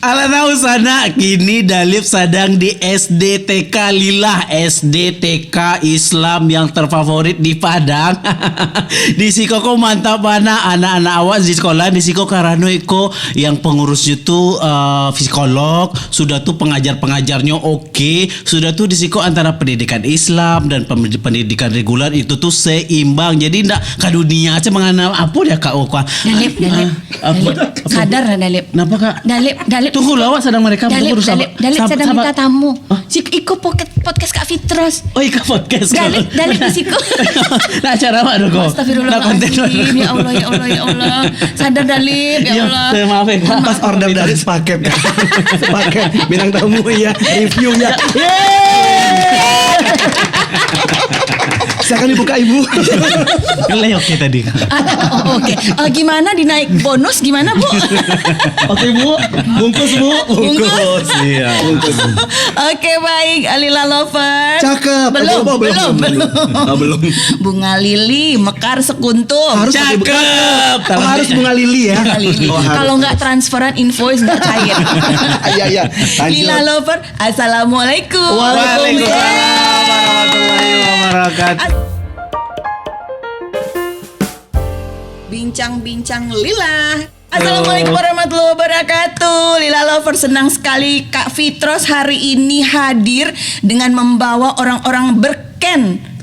Ala tahu sana kini Dalip sedang di SDTK Lilah, SDTK Islam yang terfavorit di Padang. Di siko ko mantap mana anak-anak awak di sekolah di siko karano iko yang pengurusnya tuh psikolog, sudah tuh pengajarnya oke, sudah tuh di siko antara pendidikan Islam dan pendidikan reguler itu tuh seimbang. Jadi ndak ke dunia aja mengenal apa dia kak Oka. Dalip. Sadar lah Dalip. Kenapa kak? Dalip. Tunggu lawak sedang mereka Dalip sedang minta tamu. Hah? Iko podcast Kak Fitros. Oh iya podcast. Dalip di siku. Nah acara apa dong kok? Astagfirullahaladzim. Ya Allah. Sadar Dalip, ya Allah. Maaf ya kak. Pas order dari sepaket ya. Sepaket bintang tamu ya, reviewnya. Silakan dibuka ibu. Keley oke tadi kak. Oke. Gimana dinaik bonus gimana Bu? Oke bu, bungkus bu. Bungkus. Iya. Bungkus. Oke baik, Alila Lover. Cakep. Belum. Belum. Bunga lili mekar sekuntum. Harus pakai Cakep. Oh, harus bunga lili ya. Bunga lili. Oh, harus. Kalau nggak transferan invoice nggak cair. Iya. Lila Lover, assalamualaikum. Waalaikumsalam warahmatullahi wabarakatuh. Bincang-bincang Lila. Assalamualaikum warahmatullahi wabarakatuh. Lila Lover, senang sekali Kak Fitros hari ini hadir dengan membawa orang-orang berken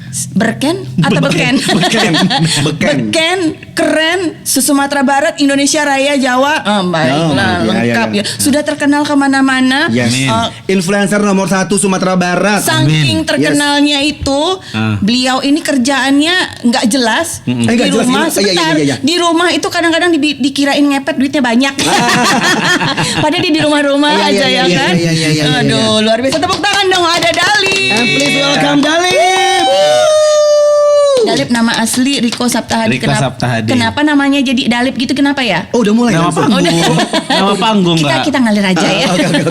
atau beken keren se-Sumatera Barat, Indonesia Raya, Jawa. Baiklah, lengkap ya. Sudah terkenal kemana-mana. Yes. Influencer nomor 1 Sumatera Barat. Saking terkenalnya itu, beliau ini kerjaannya nggak jelas. Di rumah sebentar. Iya. Di rumah itu kadang-kadang dikirain ngepet duitnya banyak. Padahal dia di rumah-rumah aja ya kan. Aduh, luar biasa. Tepuk tangan dong, ada Dalip. And please welcome Dalip. Dalip nama asli Riko Saptahadi. Kenapa namanya jadi Dalip gitu, kenapa ya? Oh udah mulai. Nama panggung. Nama panggung nggak? Kita ngalir aja ya. Oke.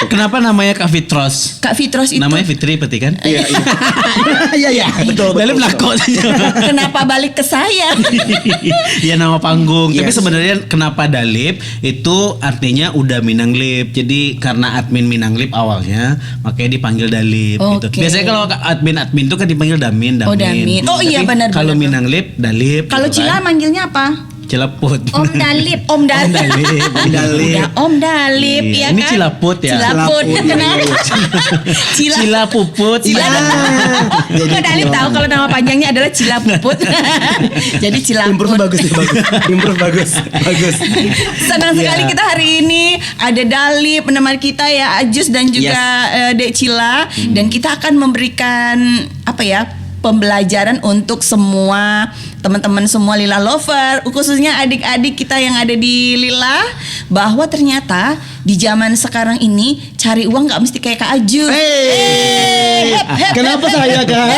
Kenapa namanya Kak Fitros? Kak Fitros itu Namanya Fitri peti kan? Iya. Betul. Dalip lakot. kenapa balik ke saya? Ya nama panggung. Tapi Yes. sebenarnya kenapa Dalip itu artinya udah Minang Lip. Jadi karena admin Minang Lip awalnya, makanya dipanggil Dalip gitu. Oke. Biasanya kalau admin itu kan dipanggil Damin. Oh, Damin. Oh, iya, Tapi benar. Kalau Minang Lip, Dalip. Kalau gitu Cila kan. manggilnya apa? Cilaput. Om Dalip. Udah Om Dalip Iya. ya kan? Ini Cilaput ya. Cilaput. Cilaput. Kenapa? Cila Puput. Kok Dalip tahu kalau nama panjangnya adalah Cila Puput. Jadi Cilaput. Improve bagus. Senang sekali kita hari ini ada Dalip menemani kita ya, Ajus dan juga Dek Cila, dan kita akan memberikan pembelajaran untuk semua teman-teman semua Lila Lover, khususnya adik-adik kita yang ada di Lila, bahwa ternyata di zaman sekarang ini cari uang nggak mesti kayak Kak Ajus. Kenapa saya Kak?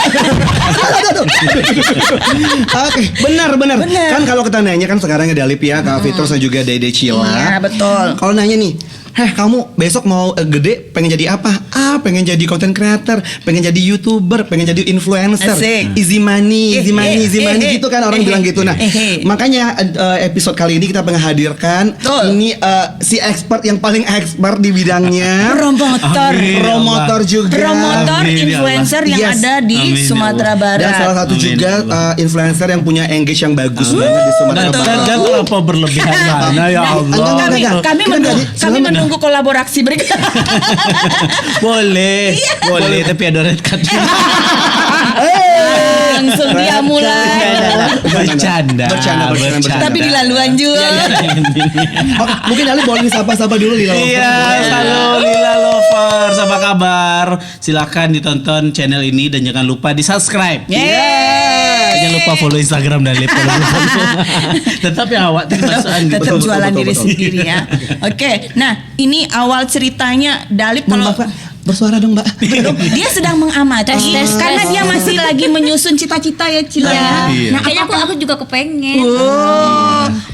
Oke, benar. Kan kalau kita nanya kan sekarang ada Dalip ya, Kak Fitros dan juga Dede Cila. Iya, betul. Kalau nanya nih, kamu besok mau gede pengen jadi apa? Pengen jadi content creator, pengen jadi YouTuber, pengen jadi influencer. Asik. Easy money gitu kan orang bilang gitu. Nah, makanya episode kali ini kita menghadirkan ini si expert yang paling expert di bidangnya. Promotor juga. Promotor influencer yang ada di Sumatera Barat. Dan salah satu juga influencer yang punya engage yang bagus banget di Sumatera Barat. Dan terlalu berlebihan mana ya Allah. Kami menunggu kolaborasi berikutnya. Boleh, tapi ada red card. Langsung dia mulai. Bercanda. Tapi di laluan juga. Mungkin Dalip boleh sapa-sapa dulu Lila Lover. Iya, halo Lila Lovers, apa kabar? Silakan ditonton channel ini dan jangan lupa di-subscribe. Jangan lupa follow Instagram Dalip. Tetap ya awak tetap jualan diri sendiri ya. Oke, nah ini awal ceritanya Dalip kalau bersuara dong Mbak. dia sedang mengamati karena dia masih lagi menyusun cita-cita ya Cila. Nah, kayaknya aku juga kepengen.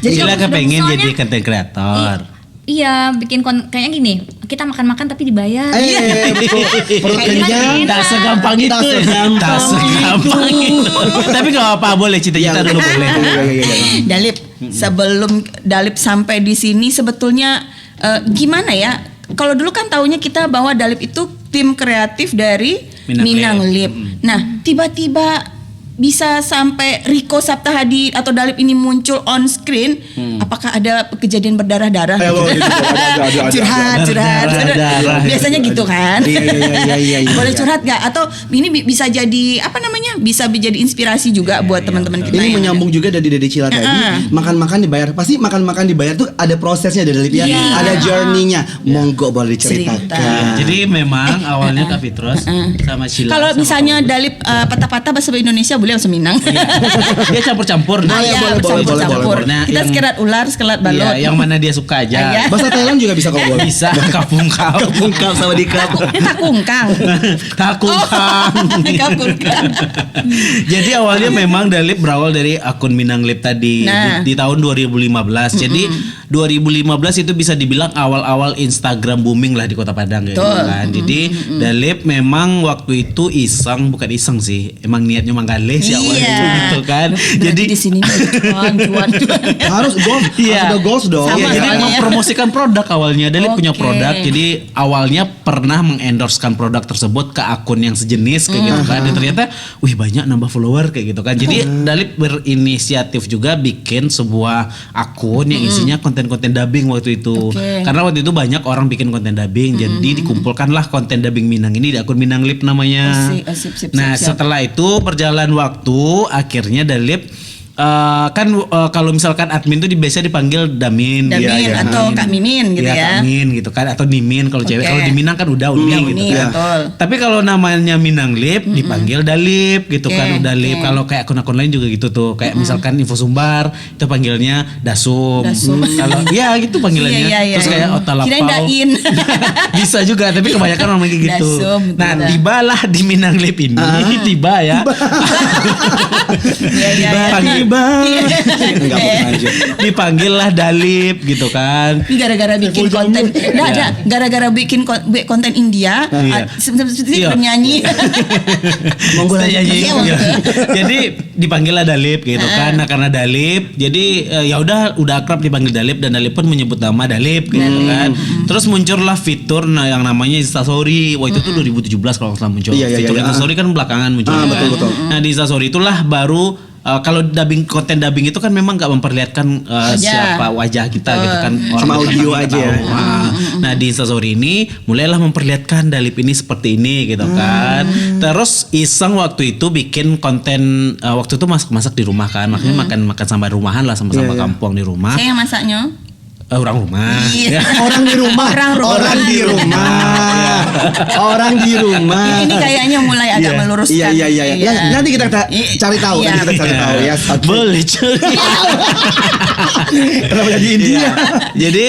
Jadi Cila kepengen soalnya- jadi content creator. Iya, bikin kayaknya gini, kita makan-makan tapi dibayar. Perut kenyang. Tak segampang itu. Tak segampang itu. Tapi gak apa-apa, boleh cita-cita dulu boleh. Dalip, sebelum Dalip sampai di sini sebetulnya gimana ya? Kalau dulu kan taunya kita bahwa Dalip itu tim kreatif dari Minang Minang Lip. Nah, tiba-tiba bisa sampai Riko Saptahadi atau Dalip ini muncul on screen, apakah ada kejadian berdarah-darah? Ada. Curhat. Darah. Biasanya gitu kan? Iya. Boleh curhat gak? Atau ini bisa jadi apa namanya? Bisa jadi inspirasi juga buat teman-teman kita. Ini yang menyambung juga dari Dede Cila tadi. Makan-makan dibayar. Pasti makan-makan dibayar tuh ada prosesnya dari Dalip ya. Iya. Ada journey-nya. Monggo boleh diceritakan. Jadi memang awalnya Kak Fitros sama Sheila. Kalau sama misalnya Dalip patah-patah bahasa Indonesia boleh bahasa Minang. dia campur-campur. Campur-campur. Nah, Kita sekerat ular, sekerat balot. Iya, yang mana dia suka aja. Iya. Bahasa Thailand juga bisa kalau boleh. Bisa kapungkap. Kapungkap sama dikap. Kakungkang. Kakungkang. Kakungkang. Jadi awalnya memang Dalip berawal dari akun Minang Lip tadi Nah. di tahun 2015. Jadi 2015 itu bisa dibilang awal-awal Instagram booming lah di Kota Padang gitu kan. Jadi Dalip memang waktu itu bukan iseng sih. Emang niatnya manggale sih awalnya gitu kan. Jadi di sini cuan. Harus goals. Iya. Harus ada goals dong. Sama, Iya, jadi soalnya ya. mempromosikan produk awalnya. Dalip punya Oke. produk. Jadi awalnya pernah mengendorsekan produk tersebut ke akun yang sejenis kayak gitu kan. Dan ternyata wih banyak nambah follower kayak gitu kan. Jadi Dalip berinisiatif juga bikin sebuah akun yang isinya konten-konten dubbing waktu itu. Oke. Karena waktu itu banyak orang bikin konten dubbing. Jadi dikumpulkanlah konten dubbing Minang ini di akun Minang Lip namanya. Sip. Nah setelah itu berjalan waktu akhirnya Dalip kalau misalkan admin tuh biasa dipanggil Damin, Damin atau Kak Mimin gitu ya. Kak Min gitu kan atau Dimin kalau cewek. Oke. Kalau di Minang kan udah Uni Udah gitu Uni, kan. betul. Tapi kalau namanya Minang Lip dipanggil Dalip gitu Oke, kan, Dalip. oke. Kalau kayak akun-akun lain juga gitu tuh. Kayak misalkan Info Sumbar itu panggilnya Dasum. Kalau ya gitu panggilannya. Iya. Terus kayak Otalapau. Kirain Dain. Bisa juga tapi kebanyakan orang kayak gitu. Dasum, Nah, betul. tibalah di Minang Lip ini. Tiba ya. Iya. Enggak bukan aja. Dipanggil lah Dalip gitu kan. Ini gara-gara bikin konten. Gara-gara bikin konten India. Iya. Seperti Iya. penyanyi. Monggo Iya, lanjut. iya, iya. Jadi dipanggil lah Dalip gitu kan. Nah karena Dalip, jadi ya udah akrab dipanggil Dalip dan Dalip pun menyebut nama Dalip gitu kan. Terus muncullah fitur yang namanya Instastory. Wah itu tuh 2017 kalau nggak salah muncul. Iya. Fitur Instastory kan belakangan muncul. kan. Betul. Nah di Instastory itulah baru kalau konten dubbing itu kan memang nggak memperlihatkan siapa wajah kita gitu kan. Cuma Orang audio nggak aja tahu. ya. Nah di Instastory ini mulailah memperlihatkan Dalip ini seperti ini gitu kan. Terus iseng waktu itu bikin konten waktu itu masak di rumah kan. Maksudnya makan sambar rumahan lah sama Iya. kampung di rumah. Saya yang masaknya. Orang rumah. Iya. Orang di rumah. Orang di rumah. Ini kayaknya mulai agak meluruskan. Iya. Nanti kita cari tahu. Iya. Nanti kita cari tahu ya. Boleh cuy. Kenapa jadi India? Iya. Jadi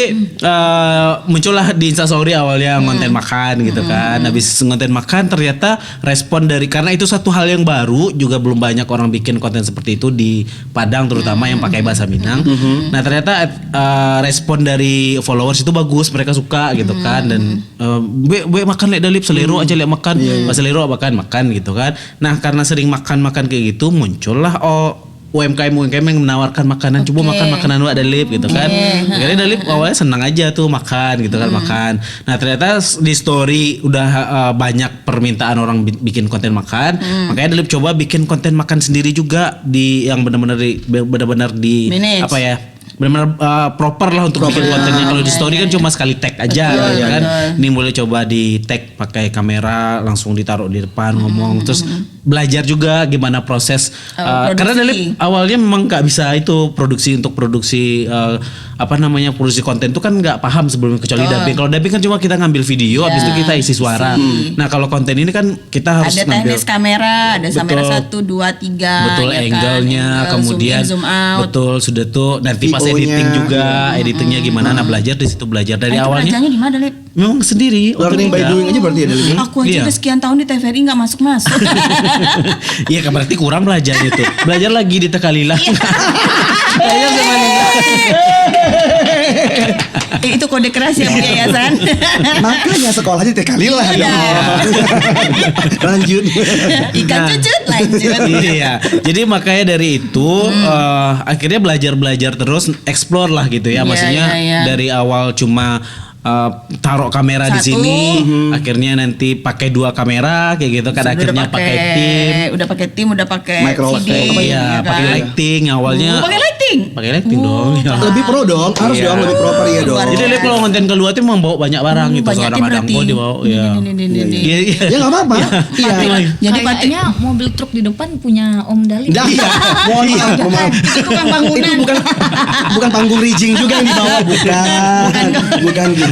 muncullah di Instastory awalnya konten makan gitu kan. Habis konten makan ternyata respon dari, karena itu satu hal yang baru, juga belum banyak orang bikin konten seperti itu di Padang terutama yang pakai bahasa Minang. Nah ternyata respon dari followers itu bagus, mereka suka gitu kan. Dan be makan lek Dalip selero aja lek makan, pas selero makan gitu kan. Nah karena sering makan kayak gitu muncullah UMKM yang menawarkan makanan, coba makan makanan Wak Dalip gitu kan. Akhirnya Dalip awalnya senang aja tuh makan gitu kan, makan. Nah ternyata di story udah banyak permintaan orang bikin konten makan, makanya Dalip coba bikin konten makan sendiri juga di yang benar-benar di Manage. apa ya, benar-benar proper lah untuk bikin kontennya. Kalau di story kan cuma sekali tag aja gitu kan. Ini mulai coba di tag pakai kamera, langsung ditaruh di depan ngomong, terus belajar juga gimana proses karena Dalip awalnya memang nggak bisa itu produksi produksi konten itu kan nggak paham sebelumnya, kecuali dubbing. Kalau dubbing kan cuma kita ngambil video, habis itu kita isi suara. Nah kalau konten ini kan kita harus ada teknis kamera, ada kamera 1, 2, 3. betul, ya kan? angle-nya, kemudian zoom in, zoom out. betul sudah tuh nanti pas VO-nya. editing juga, editingnya gimana. Nah belajar di situ, belajar dari Itu awalnya belajarnya di mana, Lip? memang sendiri. Learning by otodidak. doing aja berarti ya Dalip. Aku aja Iya. udah sekian tahun di TVRI nggak masuk. Iya kan berarti kurang belajar itu. Belajar lagi di Tekalila. Kayaknya sama Lila. Itu kode keras ya Bu Yayasan. Makanya sekolahnya TK Lila Iya. Lanjut. Ikan cucut lanjut. Iya, jadi makanya dari itu akhirnya belajar terus, explore lah gitu ya. Iya, Maksudnya iya. dari awal cuma taruh kamera di Satu. sini, akhirnya nanti pakai 2 kamera kayak gitu kan, Udah akhirnya pakai tim. udah pakai tim, udah pakai Micro CD, Iya, ya pakai kan? lighting awalnya. Pakai lighting. Pakai lighting dong. Ya. Lebih pro dong, harus Iya. dong lebih proper ya dong. Luar Jadi dia kalau konten keluar tuh membawa banyak barang gitu, banyak tim kadang-kadang berarti. kok dibawa ya. Ini. Iya, iya. Ya nggak apa-apa. Iya. Jadi Kayaknya mobil truk di depan punya Om Dalip. Dah, mohon maaf, mohon maaf. itu tukang bangunan. Itu bukan panggung rigging juga yang dibawa, bukan gitu.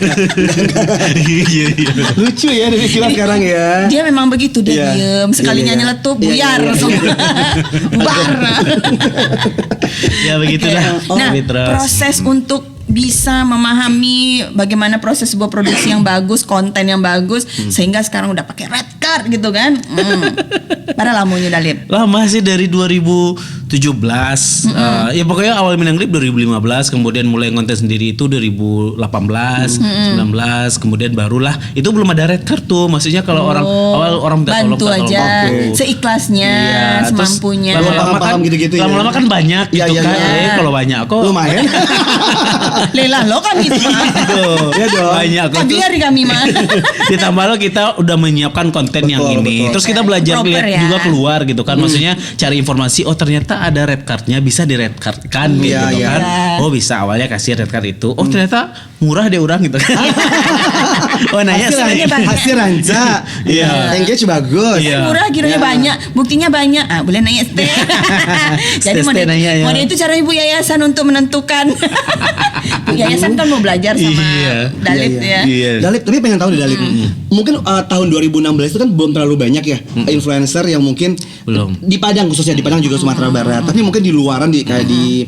Iya, iya. Lucu ya dari Sila sekarang ya. Dia memang begitu, dia Iya. diem. Sekalinya Iya, iya. nyeletup, Iya, buyar iya, langsung. Bar. Ya begitulah. Nah, Terus. proses untuk bisa memahami bagaimana proses sebuah produksi yang bagus, konten yang bagus, sehingga sekarang udah pakai red card gitu kan. Para lamunya Dalip. Lama sih dari 2017. Ya pokoknya awal Minang Lip 2015, kemudian mulai konten sendiri itu 2018, 19, kemudian barulah itu belum ada red card tuh. Maksudnya kalau orang awal orang minta tolong, bantu minta tolong, aja bantu. seikhlasnya, Iya, terus semampunya. lama-lama kan Paham gitu-gitu ya. lama-lama kan banyak Iya, gitu iya, kan. iya. Kalau banyak kok Lumayan. Lelah lo kami mah. Iya dong. banyak kok. Biar kami mah. Ditambah lo kita udah menyiapkan konten yang Betul, ini. betul. Terus kita belajar Proper lihat ya. juga keluar gitu kan. Maksudnya cari informasi, oh ternyata ada red cardnya, bisa di red card kan Iya, gitu iya. kan. Oh bisa awalnya kasih red card itu. Oh ternyata murah deh orang gitu kan. Oh nanya Hasil ranca. Iya. Engage bagus. Iya. Murah kiranya Ya. banyak, buktinya banyak. Ah, boleh naik ST. Jadi ST model, nanya, ya. model itu cara ibu yayasan untuk menentukan. Bu yayasan kan mau belajar sama Iya. Dalip Iya, ya. Iya. Dalip, tapi pengen tahu deh Dalip. Mungkin tahun 2016 itu kan belum terlalu banyak ya influencer yang mungkin Belum. di Padang, khususnya di Padang juga Sumatera Barat. Tapi mungkin di luaran kayak di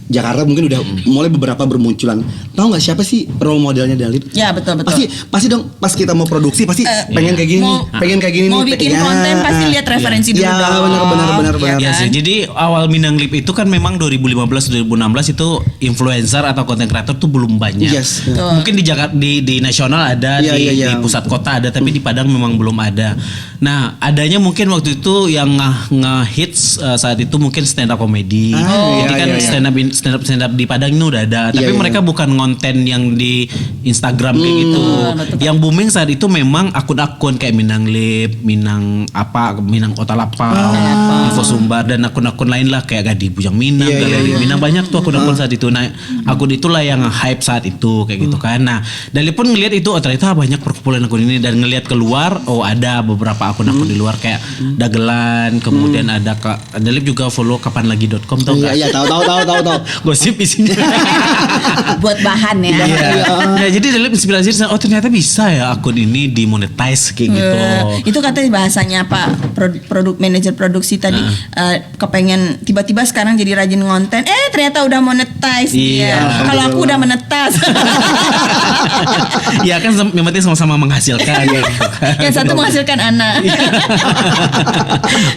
Jakarta mungkin udah mulai beberapa bermunculan. Tahu nggak siapa sih role modelnya Dalip? Ya betul. Pasti dong pas kita mau produksi pasti pengen kayak gini, pengen kayak gini Mau nih. bikin Ya. konten pasti lihat referensi dulu Ya, dong. benar. Iya Ya kan? sih. Jadi awal Minang Lip itu kan memang 2015-2016 itu influencer atau konten kreator tuh belum banyak. Yes. Betul. Mungkin di Jakarta di nasional ada, Iya, di iya. pusat kota ada, tapi di Padang memang belum ada. Nah, adanya mungkin waktu itu yang nge-hits saat itu mungkin stand up comedy. Jadi kan stand up di Padang ini udah ada, tapi Iya, mereka bukan konten yang di Instagram kayak gitu. betul. Yang booming saat itu memang akun-akun kayak Minang Lip, Minang Kota Lapang, Info Sumbar dan akun-akun lain lah kayak Gadi Bujang Minang, Iya, Galeri iya. Minang, banyak tuh akun-akun saat itu. Nah, akun itulah yang hype saat itu kayak gitu kan. Nah, Dali pun ngelihat itu, oh ternyata banyak perkumpulan akun ini, dan ngelihat keluar, oh ada beberapa akun-akun di luar kayak Dagelan, kemudian ada Dali juga follow kapanlagi.com tau Iya, nggak? iya, tahu. Gosip isinya. Buat bahan ya. Iya. Nah, jadi Dali inspirasi, oh ternyata bisa ya akun ini dimonetize kayak gitu. Itu katanya bahasanya apa, produk manajer produksi tadi kepengen tiba-tiba sekarang jadi rajin ngonten, ternyata udah monetize Iya. dia. Kalau aku udah menetas. Ya kan yang penting sama-sama menghasilkan gitu kan. Yang satu menghasilkan anak.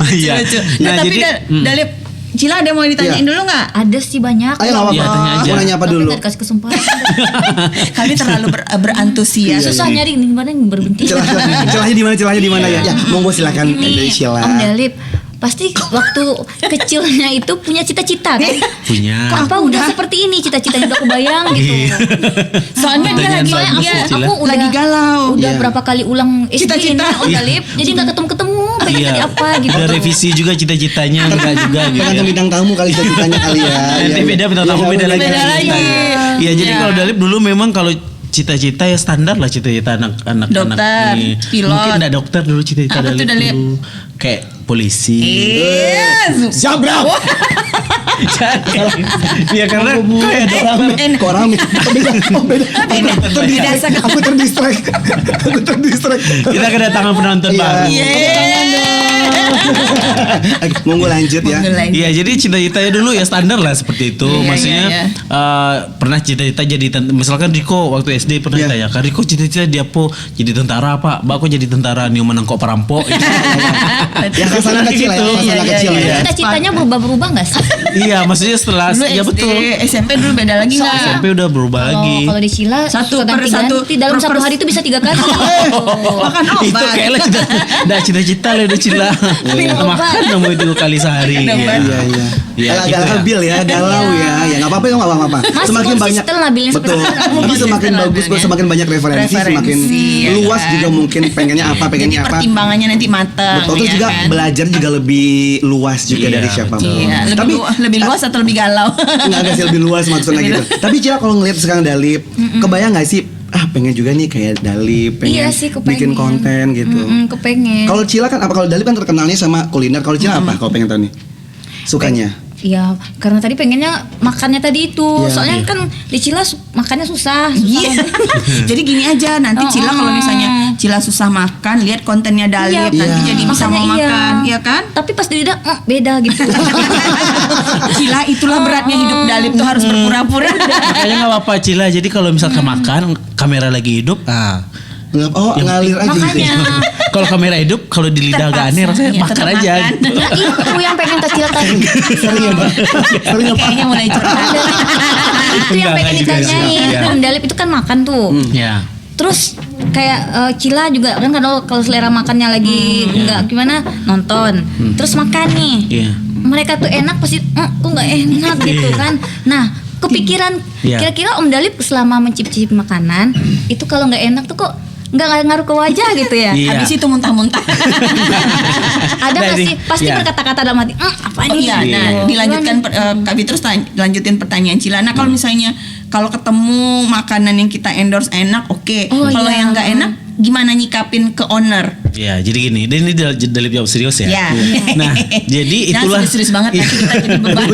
Iya. Lucu. Nah, Tapi jadi Dalip, Cila ada yang mau ditanyain Iya. dulu nggak? Ada sih banyak. Ayo nggak apa-apa. Iya, tanya aja. Mau nanya apa Tapi dulu? nggak dikasih kesempatan. Kami terlalu berantusias. Susah nyari nih gimana yang berhenti. Celahnya di mana ya? Ya, monggo silakan dari Sheila. Om Dalip, pasti waktu kecilnya itu punya cita-cita kan? punya. Apa udah seperti ini cita-citanya udah kebayang gitu. Iya. Soalnya dia Pertanyaan lagi bagus dia, ya, Cila. aku udah lagi galau. Udah Iya. berapa kali ulang SD Cita-cita. ini Om Dalip, jadi nggak ketemu-ketemu pengen jadi apa gitu. Udah revisi juga cita-citanya enggak juga gitu. Tergantung Ya. bintang tamu kali ceritanya kali ya. Nanti beda bintang tamu, beda lagi. Beda lagi. Iya, jadi Iya. kalau Dalip dulu memang kalau cita-cita ya standar lah cita-cita anak-anak Dokter, ini. pilot. Mungkin enggak dokter dulu cita-cita Apa tuh, Dalip Dalip? dulu. Kayak polisi. Yes. Zabrak. Ya karena kayak dokter. Kok rame? Beda. Aku terdistract. Kita kedatangan penonton Iya. baru. Yeay. Monggo lanjut ya. Iya, jadi cita-citanya dulu ya standar lah seperti itu. Iya, Maksudnya iya. pernah cita-cita jadi misalkan Riko waktu SD pernah Iya. ditanya, "Kak Riko cita-cita dia apa? Jadi tentara apa?" "Mbak, aku jadi tentara nih menangkap perampok." Ya kesana kecil ya, Gitu. kesana kecil Iya. ya. Cita-citanya berubah-berubah nggak sih? Iya, maksudnya setelah Dulu ya SD, betul. SMP dulu beda lagi nggak? SMP udah berubah lagi. Kalau di Cila Satu suka per satu, ganti-ganti dalam per- satu hari itu bisa 3 kali. Makan Itu obat. kayaknya cita-cita lah udah cila. Makan nomor 2 kali sehari. Minum obat. Iya iya. Iya, Agak gitu ya. labil ya, galau ya. Ya nggak apa-apa, nggak apa-apa. Masih Semakin banyak, konsisten labilnya seperti betul. sekarang. Jadi semakin Konsisten bagus, labilnya. semakin banyak referensi, semakin ya luas kan? juga mungkin pengennya apa, Jadi pengennya apa. pertimbangannya nanti matang. Betul, terus ya juga kan? belajar juga lebih luas juga Iya, dari siapapun. betul. Iya, Tapi lebih luas atau lebih galau? nggak sih lebih luas maksudnya Lebih gitu. Tapi Cila kalau ngeliat sekarang Dalip, kebayang nggak sih? Pengen juga nih kayak Dalip, pengen Iya sih, kepengen. bikin konten gitu. Kepengen. Kalau Cila kan apa? Kalau Dalip kan terkenalnya sama kuliner. Kalau Cila apa? Kalau pengen tahu nih, sukanya? Iya, karena tadi pengennya makannya tadi itu. Iya, Soalnya iya. kan di Cila makannya susah. Iya. Jadi gini aja, nanti Oh, Cila kalau misalnya Cila susah makan, lihat kontennya Dalip, Iya. nanti Iya. jadi bisa mau Makanya makan, ya kan? Tapi pas di lidah beda gitu. Cila itulah beratnya hidup Dalip tuh harus berpura-pura. Makanya nggak apa-apa Cila. Jadi kalau misalkan makan kamera lagi hidup, Ngalir aja gitu. Makanya. kalau kamera hidup, kalau di lidah agak aneh rasanya Iya, makan tetap aja. makan. Gitu. Nah, itu yang pengen ke Cila tadi. Sering ya, Mbak? Sering apa? Kayaknya mulai curhat. Itu yang Enggak pengen juga sih. ditanyain. Iya. Om Dalip itu kan makan tuh. Ya. Terus kayak Cila juga kan kalau selera makannya lagi nggak gimana nonton. Terus makan nih. Iya. Mereka tuh enak pasti kok nggak enak gitu kan. Nah, kepikiran Iya. kira-kira Om Dalip selama mencicipi makanan itu kalau nggak enak tuh kok nggak ngaruh ke wajah gitu ya. Iya. Habis itu muntah-muntah. Ada nggak Nah, sih? Pasti iya. berkata-kata dalam hati, apa Oh nih? iya, Iya. nah dilanjutkan Kak Fitri, terus lanjutin pertanyaan Cila. Nah kalau misalnya kalau ketemu makanan yang kita endorse enak, oke. Oh, Kalau iya. yang nggak enak, gimana nyikapin ke owner? Ya, jadi gini. Dan ini Dalip jawab serius ya. Ya. Nah, jadi Jangan itulah. serius-serius banget nanti kita jadi beban.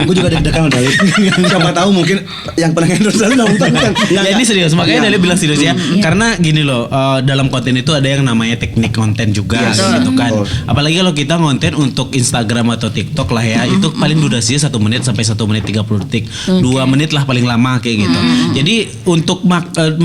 Gue juga deg-degan sama Dalip. Siapa tahu mungkin yang pernah endorse Dalip nonton kan. Ya ini serius, makanya Iya. Dalip bilang serius ya. Karena gini loh, dalam konten itu ada yang namanya teknik konten juga, Yes. gitu kan. Betul. Apalagi kalau kita konten untuk Instagram atau TikTok lah ya, itu paling durasinya 1 menit sampai 1 menit 30 detik, 2 menit lah paling lama kayak gitu. Jadi untuk makan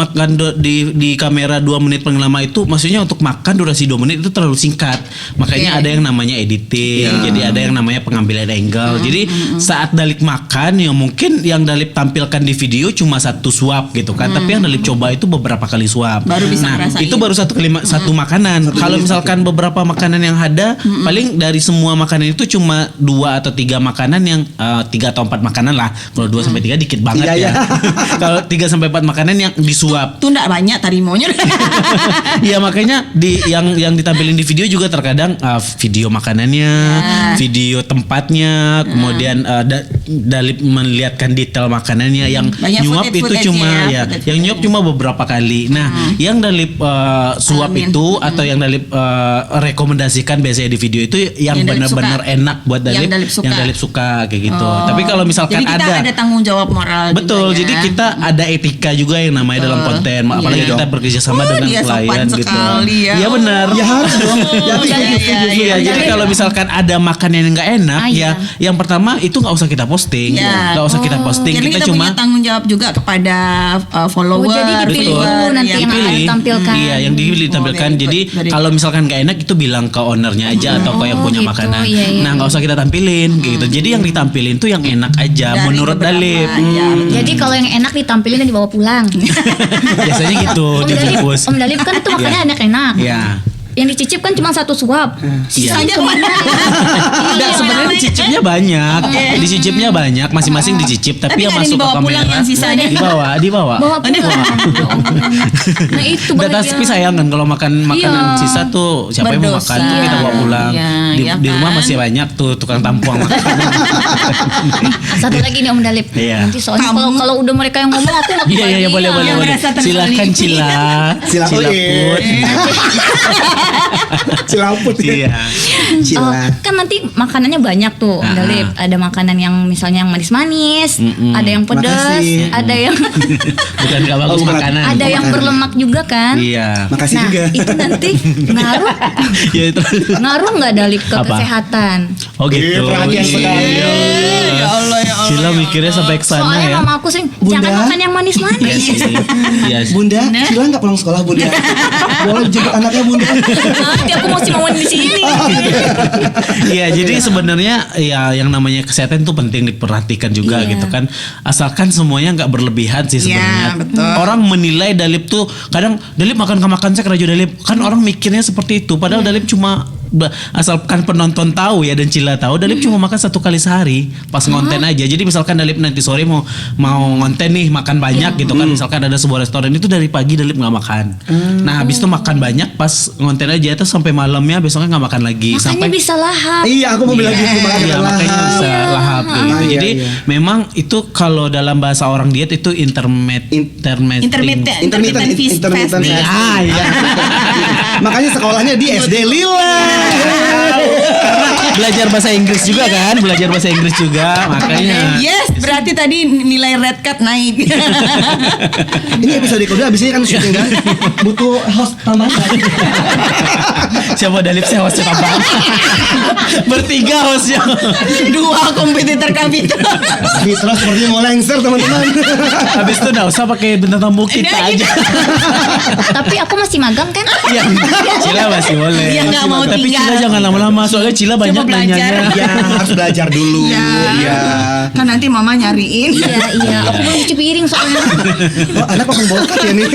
di kamera 2 menit paling lama itu, maksudnya untuk makan durasi 2 menit itu terlalu singkat. Makanya ada yang namanya editing, jadi ada yang namanya pengambilan angle. Jadi saat Dalip makan, ya mungkin yang Dalip tampilkan di video cuma 1 suap gitu kan, tapi yang Dalip coba itu beberapa kali suap. Baru bisa nah, ngerasain. itu baru satu makanan. Kalau misalkan beberapa makanan yang ada, paling dari semua makanan itu cuma 2 atau 3 makanan yang 3 atau 4 makanan lah. Kalau 2 sampai 3 dikit banget Iya, ya. iya. Kalau 3 sampai 4 makanan yang disuap. Tuh enggak banyak tarimonya. Iya, makanya yang ditampilin di video juga terkadang video makanannya, video tempatnya, kemudian Dalip melihatkan detail makanannya. Yang Banyak nyuap itu footage cuma ya, ya, footage. yang nyuap cuma beberapa kali. Nah, yang Dalip suap Alamin. itu atau yang Dalip rekomendasikan biasanya di video itu yang Yang Dalip benar-benar suka. enak buat Yang Dalip, Dalip suka. yang Dalip suka kayak gitu. Oh. Tapi kalau misalkan Jadi kita ada tanggung jawab moral betul, juga, ya. jadi kita ada etika juga yang namanya dalam konten. Apalagi Iya. kita bekerja sama Wah, dengan dia sopan klien gitu. sekali ya. Iya benar. Ya harus dong. Ya, Iya, jadi kalau misalkan ada makanan yang nggak enak, iya. ya yang pertama itu nggak usah kita posting, Iya. nggak usah kita posting. Jadi kita cuma punya tanggung jawab juga kepada follower. jadi dipilih Betul. dulu nanti yang akan Dipilih. ditampilkan. Iya, yang ditampilkan. very good, Jadi very kalau misalkan nggak enak itu bilang ke ownernya aja atau ke yang punya gitu, makanan. iya, iya. Nah, nggak usah kita tampilin kayak gitu. Jadi yang ditampilin tuh yang enak aja Dari menurut beberapa, Dalip. ya, betul. Jadi kalau yang enak ditampilin dan dibawa pulang. Biasanya gitu dibungkus. Om Dalip kan itu makannya enak-enak. Iya. Yang dicicip kan cuma 1 suap. Iya. Sisanya kemana? Enggak, sebenarnya dicicipnya banyak. Dicicipnya banyak, masing-masing dicicip, tapi yang Tapi nggak ada masuk ke dibawa pulang kamera. yang sisanya. Dibawa. Bawa pulang. Nah itu Enggak, bahagia. tapi sayang kan kalau makan makanan Iya. sisa tuh siapa yang mau Berdosa. makan tuh kita bawa pulang. Iya, Di, iya di rumah kan? masih banyak tuh tukang tampuang makanan. Satu lagi nih Om Dalip. Iya. Nanti soalnya kalau udah mereka yang ngomong aku nggak Iya, boleh. Yang merasa terkali. Silakan Cila. Silakan. Put. Cilaput ya. Iya. Cila. Kan nanti makanannya banyak tuh, Om Dalip. Ada makanan yang misalnya yang manis-manis, ada yang pedas, Makasih. ada yang Bukan gak bagus bukan. makanan. ada yang berlemak juga kan. Iya. Makasih Nah, juga. itu nanti ngaruh Ya itu. ngaruh nggak Dalip ke Apa? kesehatan? Oh gitu. Perhatian sekali. Iya. Ya Allah ya Allah. Cila mikirnya sampai ke sana Soalnya ya. mama aku sering Bunda. jangan makan yang Iya manis-manis. sih. Iya sih. Bunda, Cila nggak pulang sekolah Bunda. Boleh jemput anaknya Bunda. Nanti aku masih mau di sini. Iya, jadi sebenarnya ya yang namanya kesehatan itu penting diperhatikan juga Iya. gitu kan. Asalkan semuanya nggak berlebihan sih sebenarnya. Iya, betul. Orang menilai Dalip tuh kadang Dalip makan saya kerja Dalip. Kan orang mikirnya seperti itu. Padahal Dalip cuma asalkan penonton tahu ya dan Cila tahu Dalip cuma makan 1 kali sehari pas ngonten aja. Jadi misalkan Dalip nanti sore mau ngonten nih makan banyak gitu kan. Misalkan ada sebuah restoran itu dari pagi Dalip nggak makan. Nah, habis itu makan banyak pas ngonten aja terus sampai malamnya besoknya nggak makan lagi Makanya sampai bisa lahap. Iya, aku mau bilang gitu Iya, makanya bisa lahap kayak gitu. Iya, Jadi iya. memang itu kalau dalam bahasa orang diet itu intermittent. Intermittent fasting. Ah, iya. Makanya sekolahnya di SD Lila. Karena belajar bahasa Inggris juga kan, belajar bahasa Inggris juga, makanya. Yes, berarti tadi nilai red card naik. Ini episode kedua abis ini kan syuting kan. Butuh host tambahan. Siapa Dalip saya hostnya tambahan. Bertiga hostnya. 2 kompetitor Kapitra. Fitra sepertinya mau lengser teman-teman. Habis itu enggak usah pakai bintang tamu kita aja. Tapi aku masih magang kan? Iya, Cila masih boleh. Iya, nggak mau Tapi tinggal. Cila jangan lama-lama soalnya Cila banyak belajar. nanyanya. Ya harus belajar dulu. Iya. Kan nanti mama nyariin. Iya. Aku belum cuci piring soalnya. Oh, anak kok pembokat ya nih.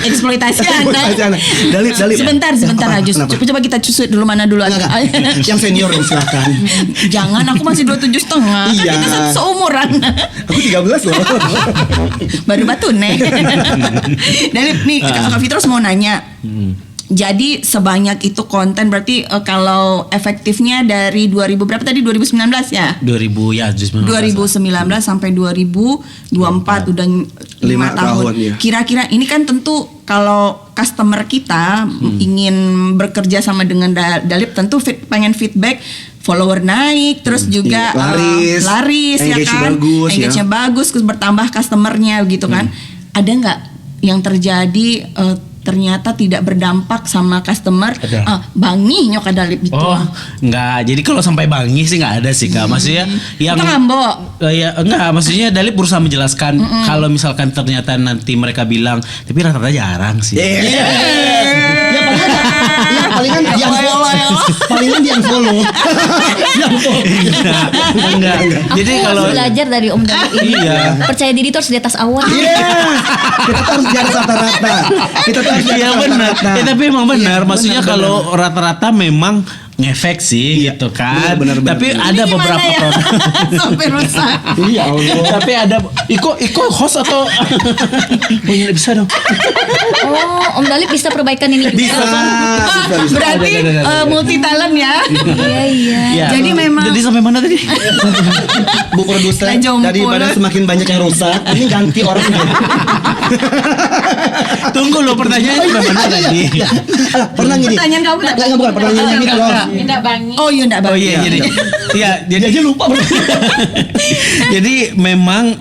Eksploitasi anak. Dalip. Sebentar Apa? Ajus. Kenapa? Coba kita cusut dulu mana dulu. Enggak. Yang senior dong silakan. Jangan, aku masih 27,5. Iya. Kan kita seumuran. Aku 13 loh. Baru batu nih. Dalip nih Kak Fitros mau nanya. Jadi sebanyak itu konten berarti kalau efektifnya dari 2000 berapa tadi 2019 ya? 2000 ya, 2019 sampai 2024 udah 5 5 tahun, ya. Kira-kira ini kan tentu kalau customer kita ingin bekerja sama dengan Dalip tentu pengen feedback follower naik terus juga laris ya engage kan, bagus, engage-nya bagus terus bertambah customernya gitu kan. Ada nggak yang terjadi ternyata tidak berdampak sama customer? Bangi nyok Dalip gitu. Oh, enggak. Jadi kalau sampai bangi sih enggak ada sih, Kak. Maksudnya yang Itu ngambok. Ya enggak, maksudnya Dalip berusaha menjelaskan kalau misalkan ternyata nanti mereka bilang, tapi rata-rata jarang sih. Ya palingan yang palingan dia yang follow. Enggak. Jadi Aku kalau harus belajar dari Om Dalip ini. Iya. Percaya diri itu harus di atas awan. Iya. Kita tuh harus di atas rata-rata. Kita tuh harus di Iya atas benar. rata-rata. Tapi emang benar. Maksudnya benar, kalau rata-rata memang ngefek sih gitu kan. benar, Tapi ada Ini beberapa gimana ya? produk. Sampai rusak. Iya Allah. Tapi ada Iko host atau oh iya bisa dong. Oh, Om Dalip bisa perbaikan ini juga. Bisa. Berarti Ada. multi talent ya. Iya. Ya. Jadi memang- Jadi sampai mana tadi? Bu produser Jompol. daripada semakin banyak yang rusak, ini ganti orang. Tunggu lo pertanyaannya sampai mana tadi? Pernah gini. Pertanyaan kamu Enggak bukan pertanyaan gini loh. Oh iya enggak Oh iya jadi jadi aja lupa. Jadi memang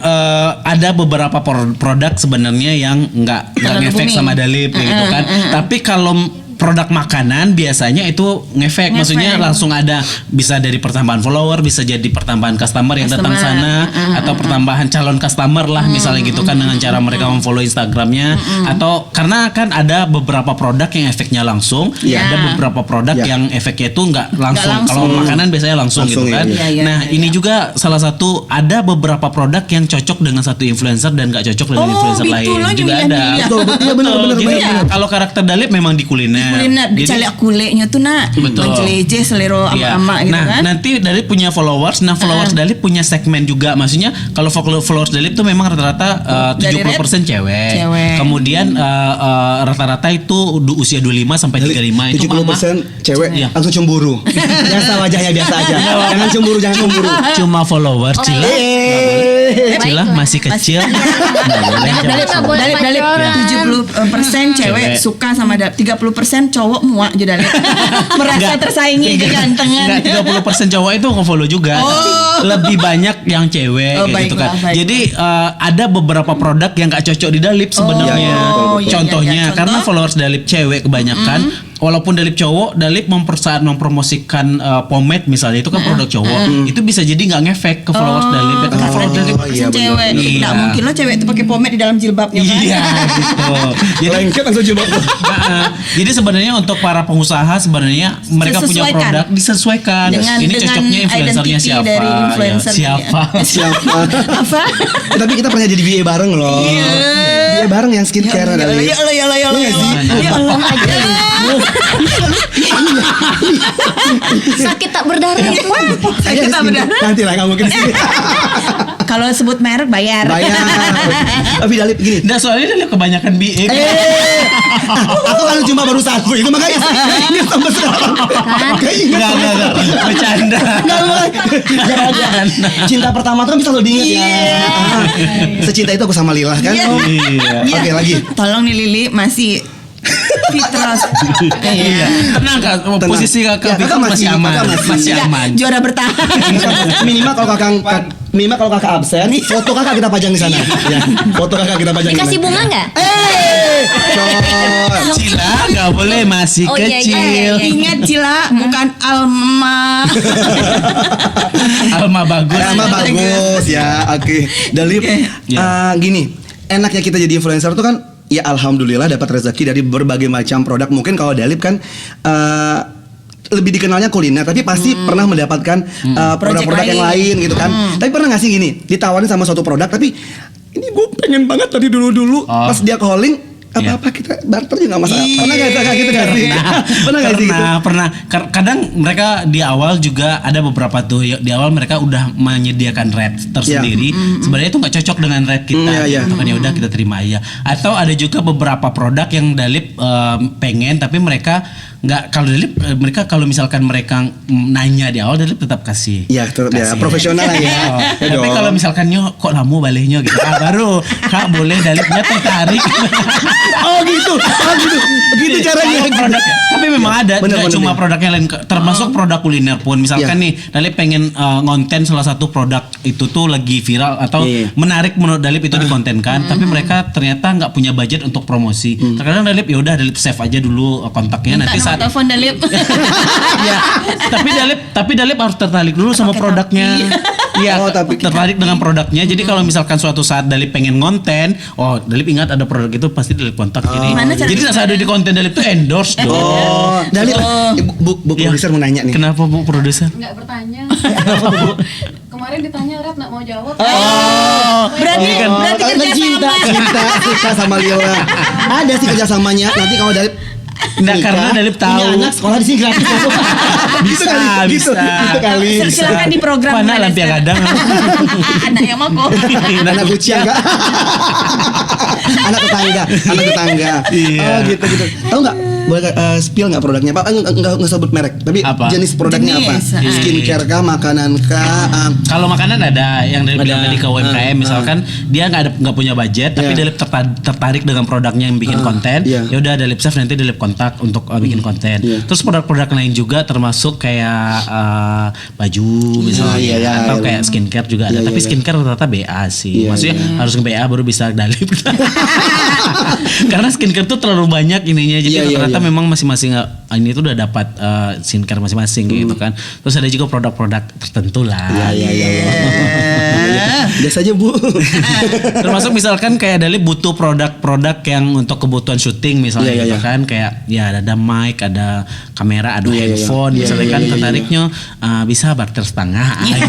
ada beberapa produk sebenarnya yang nggak Terlalu ngefek booming. sama Dalip gitu kan. Tapi kalau produk makanan biasanya itu ngefek, maksudnya langsung ada bisa dari pertambahan follower, bisa jadi pertambahan customer yang datang sana atau pertambahan calon customer lah misalnya gitu kan dengan cara mereka memfollow Instagramnya atau karena kan ada beberapa produk yang efeknya langsung, ada beberapa produk yang efeknya itu nggak langsung. Kalau makanan biasanya langsung gitu kan. Nah ini juga salah satu ada beberapa produk yang cocok dengan satu influencer dan nggak cocok dengan influencer lain juga ada. Betul, iya benar. Jadi kalau karakter Dalip memang di kuliner. Di calek kulenya tuh nak Betul. menjeleje selero Iya. ama-ama gitu nah, kan. nanti Dalip punya followers. Nah, followers Dalip punya segmen juga. Maksudnya kalau followers Dalip tuh memang rata-rata 70% cewek. Kemudian rata-rata itu usia 25 sampai 35 itu 70% cewek Iya. langsung cemburu. Biasa wajahnya biasa aja. Jangan cemburu. cuma followers Cila. Cila masih kecil. Nggak boleh. Dalip nggak boleh Dalip pacaran. 70% cewek Cewek. suka sama 30% 30% cowok muak juga Dalip. Merasa tersaingi kegantengan. Enggak, 30% cowok itu nge-follow juga. Tapi lebih banyak yang cewek kayak gitu kan. Baiklah. Jadi ada beberapa produk yang gak cocok di Dalip sebenarnya. iya, Contohnya iya. karena Contoh? followers Dalip cewek kebanyakan. Walaupun Dalip cowok, Dalip saat mempromosikan pomade misalnya itu kan produk cowok, itu bisa jadi nggak ngefek ke followers Dalip. Ya, karena followers Dalip iya, bener. cewek. Iya. Nggak mungkin lah cewek itu pakai pomade di dalam jilbabnya kan. Iya gitu. Jadi Lengket langsung coba. jadi sebenarnya untuk para pengusaha sebenarnya mereka punya Disesuaikan. produk disesuaikan. Ini cocoknya influencernya identity siapa? dari Ya, influencer siapa? Siapa? Apa? Tapi kita pernah jadi VA bareng loh. VA bareng yang skincare Ya Dalip. Allah, ya Allah, ya Allah, ya Allah. Ya Allah aja. Sakit tak berdarah itu. Saya kita benar. Nanti lah kamu ke sini. Kalau sebut merek bayar. Bayar. Tapi Dalip gini. Nah soalnya Dalip kebanyakan BA. Aku kan cuma baru satu itu makanya ini sampai sekarang. Kayak Enggak, bercanda. Jangan. Cinta pertama tuh kan bisa lo diinget ya. Secinta itu aku sama Lila kan. Iya. Iya. Oke lagi. Tolong nih Lili masih Fitros. Iya. Tenang Kak, posisi Ya, Kakak Fitro kakak masih aman, kakak masih Iya, aman. juara bertahan. Minimal kalau kakak absen, foto kakak kita pajang di sana. Ya, foto kakak kita pajang. Dikasih di sana. bunga nggak? Cor. Cila nggak boleh masih Oh, iya, iya, kecil. iya, iya. Ingat Cila, bukan Alma. Alma bagus. Sama bagus ya. Oke. Dalip, Ya. gini, enaknya kita jadi influencer tuh kan, ya alhamdulillah dapat rezeki dari berbagai macam produk. Mungkin kalau Dalip kan lebih dikenalnya kuliner, tapi pasti pernah mendapatkan produk-produk yang lain gitu kan. Tapi pernah nggak sih gini, ditawarin sama suatu produk, tapi ini gue pengen banget tadi dulu pas dia calling. Apa-apa kita barter juga nggak masalah. Pernah nggak kayak gitu nggak sih? Pernah nggak sih gitu? Pernah. Kadang mereka di awal juga ada beberapa tuh di awal mereka udah menyediakan rate tersendiri. Sebenarnya itu nggak cocok dengan rate kita. Iya. Gitu kan ya udah kita terima aja. Atau ada juga beberapa produk yang Dalip pengen tapi mereka nggak, kalau Dalip mereka kalau misalkan mereka nanya di awal Dalip tetap kasih. Ya, Kasih. profesional lah ya. Oh, Ya tapi dong. kalau misalkan nyo kok lamu balenya gitu, baru Kak boleh Dalipnya tertarik. Oh gitu. Begitu caranya. Produknya. Tapi memang ada, Bener, nggak bener, cuma bener. produknya lain, termasuk produk kuliner pun. Misalkan Iya. nih, Dalip pengen ngonten salah satu produk itu tuh lagi viral atau Iya. menarik menurut Dalip itu dikontenkan, tapi mereka ternyata nggak punya budget untuk promosi. Terkadang Dalip ya udah Dalip save aja dulu kontaknya, nanti saat telepon Dalip. ya, tapi Dalip harus tertarik dulu sama produknya. Iya, Oh, tapi- tertarik dengan produknya. Jadi kalau misalkan suatu saat Dalip pengen ngonten, oh Dalip ingat ada produk itu pasti Dalip kontak. Gimana cara Jadi saat ada di konten Dalip tuh endorse dong. Oh, Dalip, Bu Iya. produser mau nanya nih. Kenapa Bu produser? Nggak bertanya. Kemarin ditanya Red nggak mau jawab. Berarti berarti Karena kerja cinta suka sama Lila. Ada sih kerjasamanya. Nanti kalau Dalip Nggak, nikah, karena Dalip tahu. punya anak sekolah di sini gratis. Bisa. Gitu kali. Silakan di program Mana lampiang kadang. anak yang mau kok. Anak kucing enggak? Anak tetangga. Iya. Oh gitu. Tahu nggak? Boleh spill nggak produknya? Pak, nggak sebut merek, tapi Apa? jenis produknya apa? Jenis. Skincare kah, makanan kah? Kalau makanan ada yang Dalip bilang tadi ke UMKM, misalkan dia nggak punya budget, tapi Iya. Dalip tertarik dengan produknya yang bikin konten. Iya. Ya udah Dalip save, nanti Dalip kontak untuk bikin konten. Iya. Terus produk-produk lain juga termasuk kayak baju misalnya, Iya, atau iya. kayak skincare juga ada. Iya, Tapi iya. skincare rata-rata BA sih. Iya, Maksudnya iya. harus ke BA baru bisa Dalip. Karena skincare tuh terlalu banyak ininya, jadi Iya, iya, ternyata iya. memang masing-masing ini tuh udah dapat skincare masing-masing gitu kan. Terus ada juga produk-produk tertentu lah. Iya. Biasa aja Bu. Termasuk misalkan kayak Dalip butuh produk-produk yang untuk kebutuhan syuting misalnya Iya, iya, gitu iya. kan, kayak ya ada mic, ada kamera, ada Iya, iya, handphone, iya. misalnya Iya, kan iya, iya, tertariknya bisa barter setengah gitu.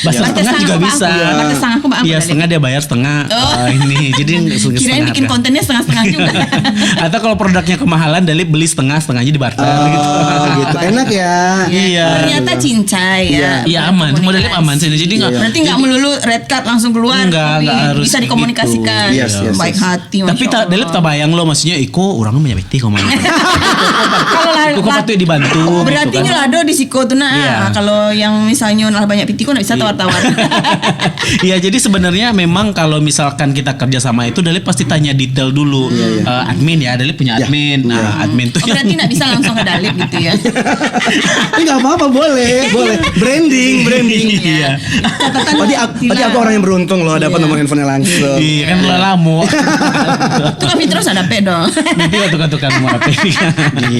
Barter Barter setengah juga setengah bisa. apa? Barter setengah apa? Iya, setengah dia bayar setengah. Ini jadi setengah. Kirain bikin harga. kontennya setengah-setengah juga. Atau kalau produknya kemahalan Dalip beli setengahnya dibarter gitu. Gitu. Enak ya. Iya. Ternyata cincai ya. Iya aman, semua Dalip aman sih. Jadi nggak. Berarti nggak melulu red card langsung keluar. Enggak tapi harus bisa dikomunikasikan. gitu. Yes, yes, Baik yes. hati. Tapi Masya Allah. Dalip tak bayang lo, maksudnya Iko orangnya punya beti kok mana. Kalau lah Kok patut dibantu berarti gitu ini kan. lado di siko tuh nah. Iya. Kalau yang misalnya lah banyak pitiko nggak bisa tawar-tawar. Iya, jadi sebenarnya memang kalau misalkan kita kerja sama itu Dalip pasti tanya detail dulu. Admin ya, Dalip punya admin. Nah, admin tuh Oh, berarti nggak bisa langsung ke Dalip gitu ya. Enggak apa-apa, boleh. Branding. Iya. Catatan Tadi aku orang yang beruntung loh dapat nomor handphonenya langsung. Iya kan lama. Tuh Kak Fitros ada pe dong. Nanti tukar-tukar nomor HP.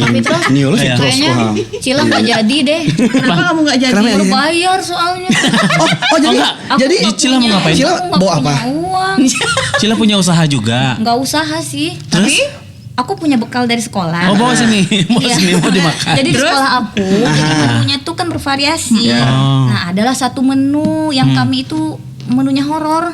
Fitros, Ini lu sih Iya. terus kayaknya kok. Cila nggak jadi deh. Kenapa kamu nggak jadi? Kenapa ya? Baru bayar soalnya. Oh jadi enggak. jadi Di Cila mau ngapain? Cila Aku bawa nggak apa? punya uang. Cila punya usaha juga. Nggak usaha sih. Terus? Aku punya bekal dari sekolah. Oh, bawa sini. Mau Iya. sini mau dimakan. Jadi di sekolah aku menunya tuh kan bervariasi. Oh. Nah, adalah satu menu yang kami itu menunya horor.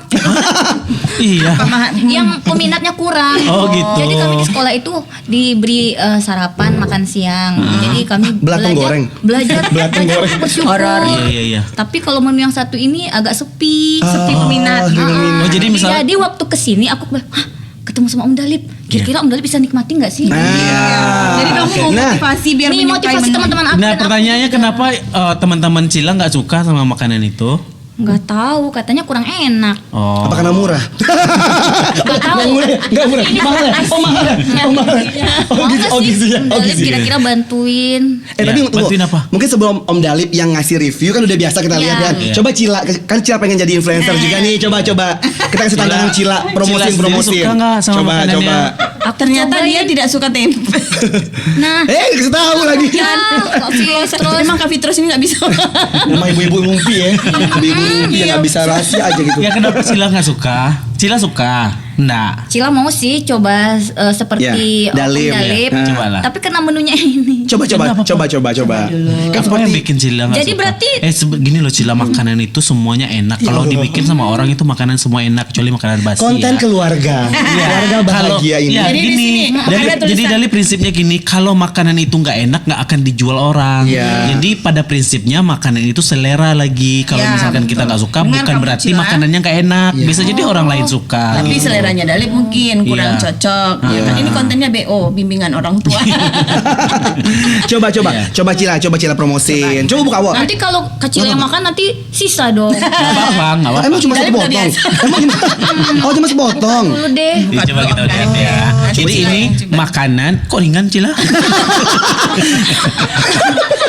Iya. Yang peminatnya kurang. Oh, gitu. Jadi kami di sekolah itu diberi sarapan, makan siang. Jadi kami Belatang goreng. belajar Belatang goreng. bersyukur. Horor. Iya. Tapi kalau menu yang satu ini agak sepi peminat. sepi peminat. Oh, jadi misal Jadi waktu kesini aku bilang, "Hah, ketemu sama Om Dalip. Kira-kira Om Dalip bisa nikmati nggak sih?" Jadi kamu mau Nah. motivasi biar Ini menyukai motivasi menu. teman-teman aku. Nah, dan pertanyaannya kenapa teman-teman Cila nggak suka sama makanan itu? nggak tahu, katanya kurang enak. Oh. Apa karena murah? Nggak tahu. Enggak murah. Mahal ya? Oh mahal. Oh gitu. Oh gitu ya. Oh Dalip gitu ya. kira-kira bantuin. Tapi Ya, tunggu. bantuin apa? Mungkin sebelum Om Dalip yang ngasih review kan udah biasa kita Iya. lihat kan. Iya. Coba Cila, kan Cila pengen jadi influencer juga nih. Coba. Kita kasih tantangan Cila, sendiri promosin. suka nggak sama makanannya? Ternyata Cobain. dia tidak suka tempe. Nah, Kasih tahu lagi. ya, Kak Fitros. Emang Kak Fitros ini nggak bisa. Nama ibu-ibu rumpi ya. Ibu-ibu rumpi yang nggak bisa rahasia aja gitu. Ya kenapa Cila nggak suka? Cila suka. Nggak. Cila mau sih coba seperti Ya, Om Dalip, Dalip. ya. Cobalah. Tapi karena menunya ini. Coba. Kan Apa yang bikin Cila nggak Jadi suka? berarti- Gini loh Cila, makanan itu semuanya enak. Kalau dibikin sama orang itu makanan semua enak kecuali makanan basi. konten ya. keluarga. Keluarga bahagia ini. Ya, Jadi di gini, sini ada tulisan. jadi Dalip prinsipnya gini, kalau makanan itu nggak enak nggak akan dijual orang. Iya. Jadi pada prinsipnya makanan itu selera lagi. Kalau Ya, misalkan kita nggak suka, Dengar bukan kamu, berarti Cila. makanannya nggak enak. Bisa jadi orang lain suka. Tapi seleranya Dalip mungkin kurang Iya. cocok. Kan ini kontennya BO, bimbingan orang tua. Coba Iya. Coba Cila promosin. Coba buka awak. Nanti kalau kecil yang makan nanti sisa dong. Nggak apa-apa, nggak apa-apa. Emang cuma Dalip satu udah potong. biasa. Oh cuma sepotong. Dulu deh. Ini coba kita lihat ya. Nanti Jadi Cila ini yang coba. makanan kok ringan Cila?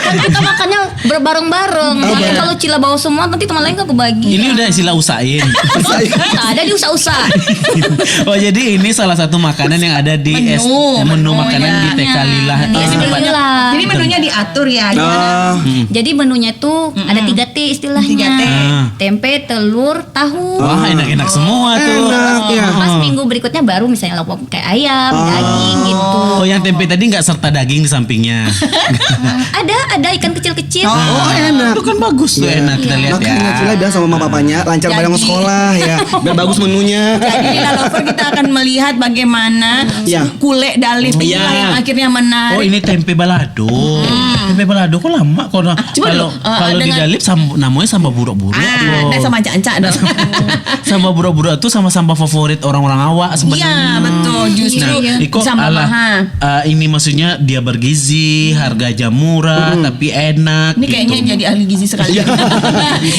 Kan kita makannya bareng-bareng. Nanti kalau Cila bawa semua nanti teman lain kan kebagi. Ini udah Cila usahain. Tak ada diusaha-usaha. Oh jadi ini salah satu makanan yang ada di menu Oh, makanan iya. di TK Lila. Iya, Tempat- sebenarnya lah. Jadi menunya diatur ya. Ah, Jadi menunya tuh ada 3T istilahnya. 3T. Tempe, telur, tahu. Wah enak-enak semua tuh. enak ya. Pas minggu berikutnya baru misalnya lauk kayak ayam, daging gitu. Oh yang tempe tadi nggak serta daging di sampingnya. Ada ikan kecil-kecil. Oh enak. Itu kan bagus tuh enak kita lihat ya. Makanya Cila bilang sama mama papanya lancar Jadi- bareng sekolah ya. Biar bagus menunya. Jadi Lila Lover kita akan melihat bagaimana Ya. kule Dalip Iya. inilah yang akhirnya menarik. Oh ini tempe balado. Tempe balado kok lama kok. Coba Kalau dulu, kalau di dengan- Dalip namanya sambal buruk-buruk. Nah, sama cancak dong. Sambal buruk-buruk itu sama-sama favorit orang-orang awak sebenarnya. Iya, betul. Justru Iko sambal ala mahal. ini maksudnya dia bergizi, harga murah, tapi enak. Ini kayaknya gitu. jadi ahli gizi sekali.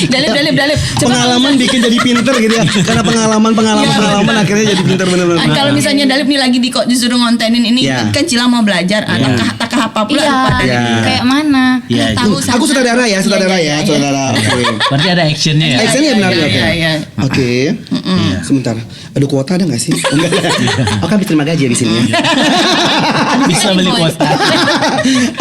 Dalip. Coba Pengalaman bikin jadi pinter gitu ya. Karena pengalaman akhirnya jadi pinter bener-bener. kalau misalnya Dalip nih lagi disuruh ngontenin ini Iya. kan Cila mau belajar, takah apa pula Iya. lupa dari Iya. Kayak mana? Iya, tahu Aku sutradara ya, saudara. Oke. Berarti ada actionnya ya. Actionnya benar ya. Oke. Iya. Oke. Sebentar. Aduh kuota ada nggak sih? Enggak. Aku kan terima gaji ya di sini. ya. Bisa beli kuota.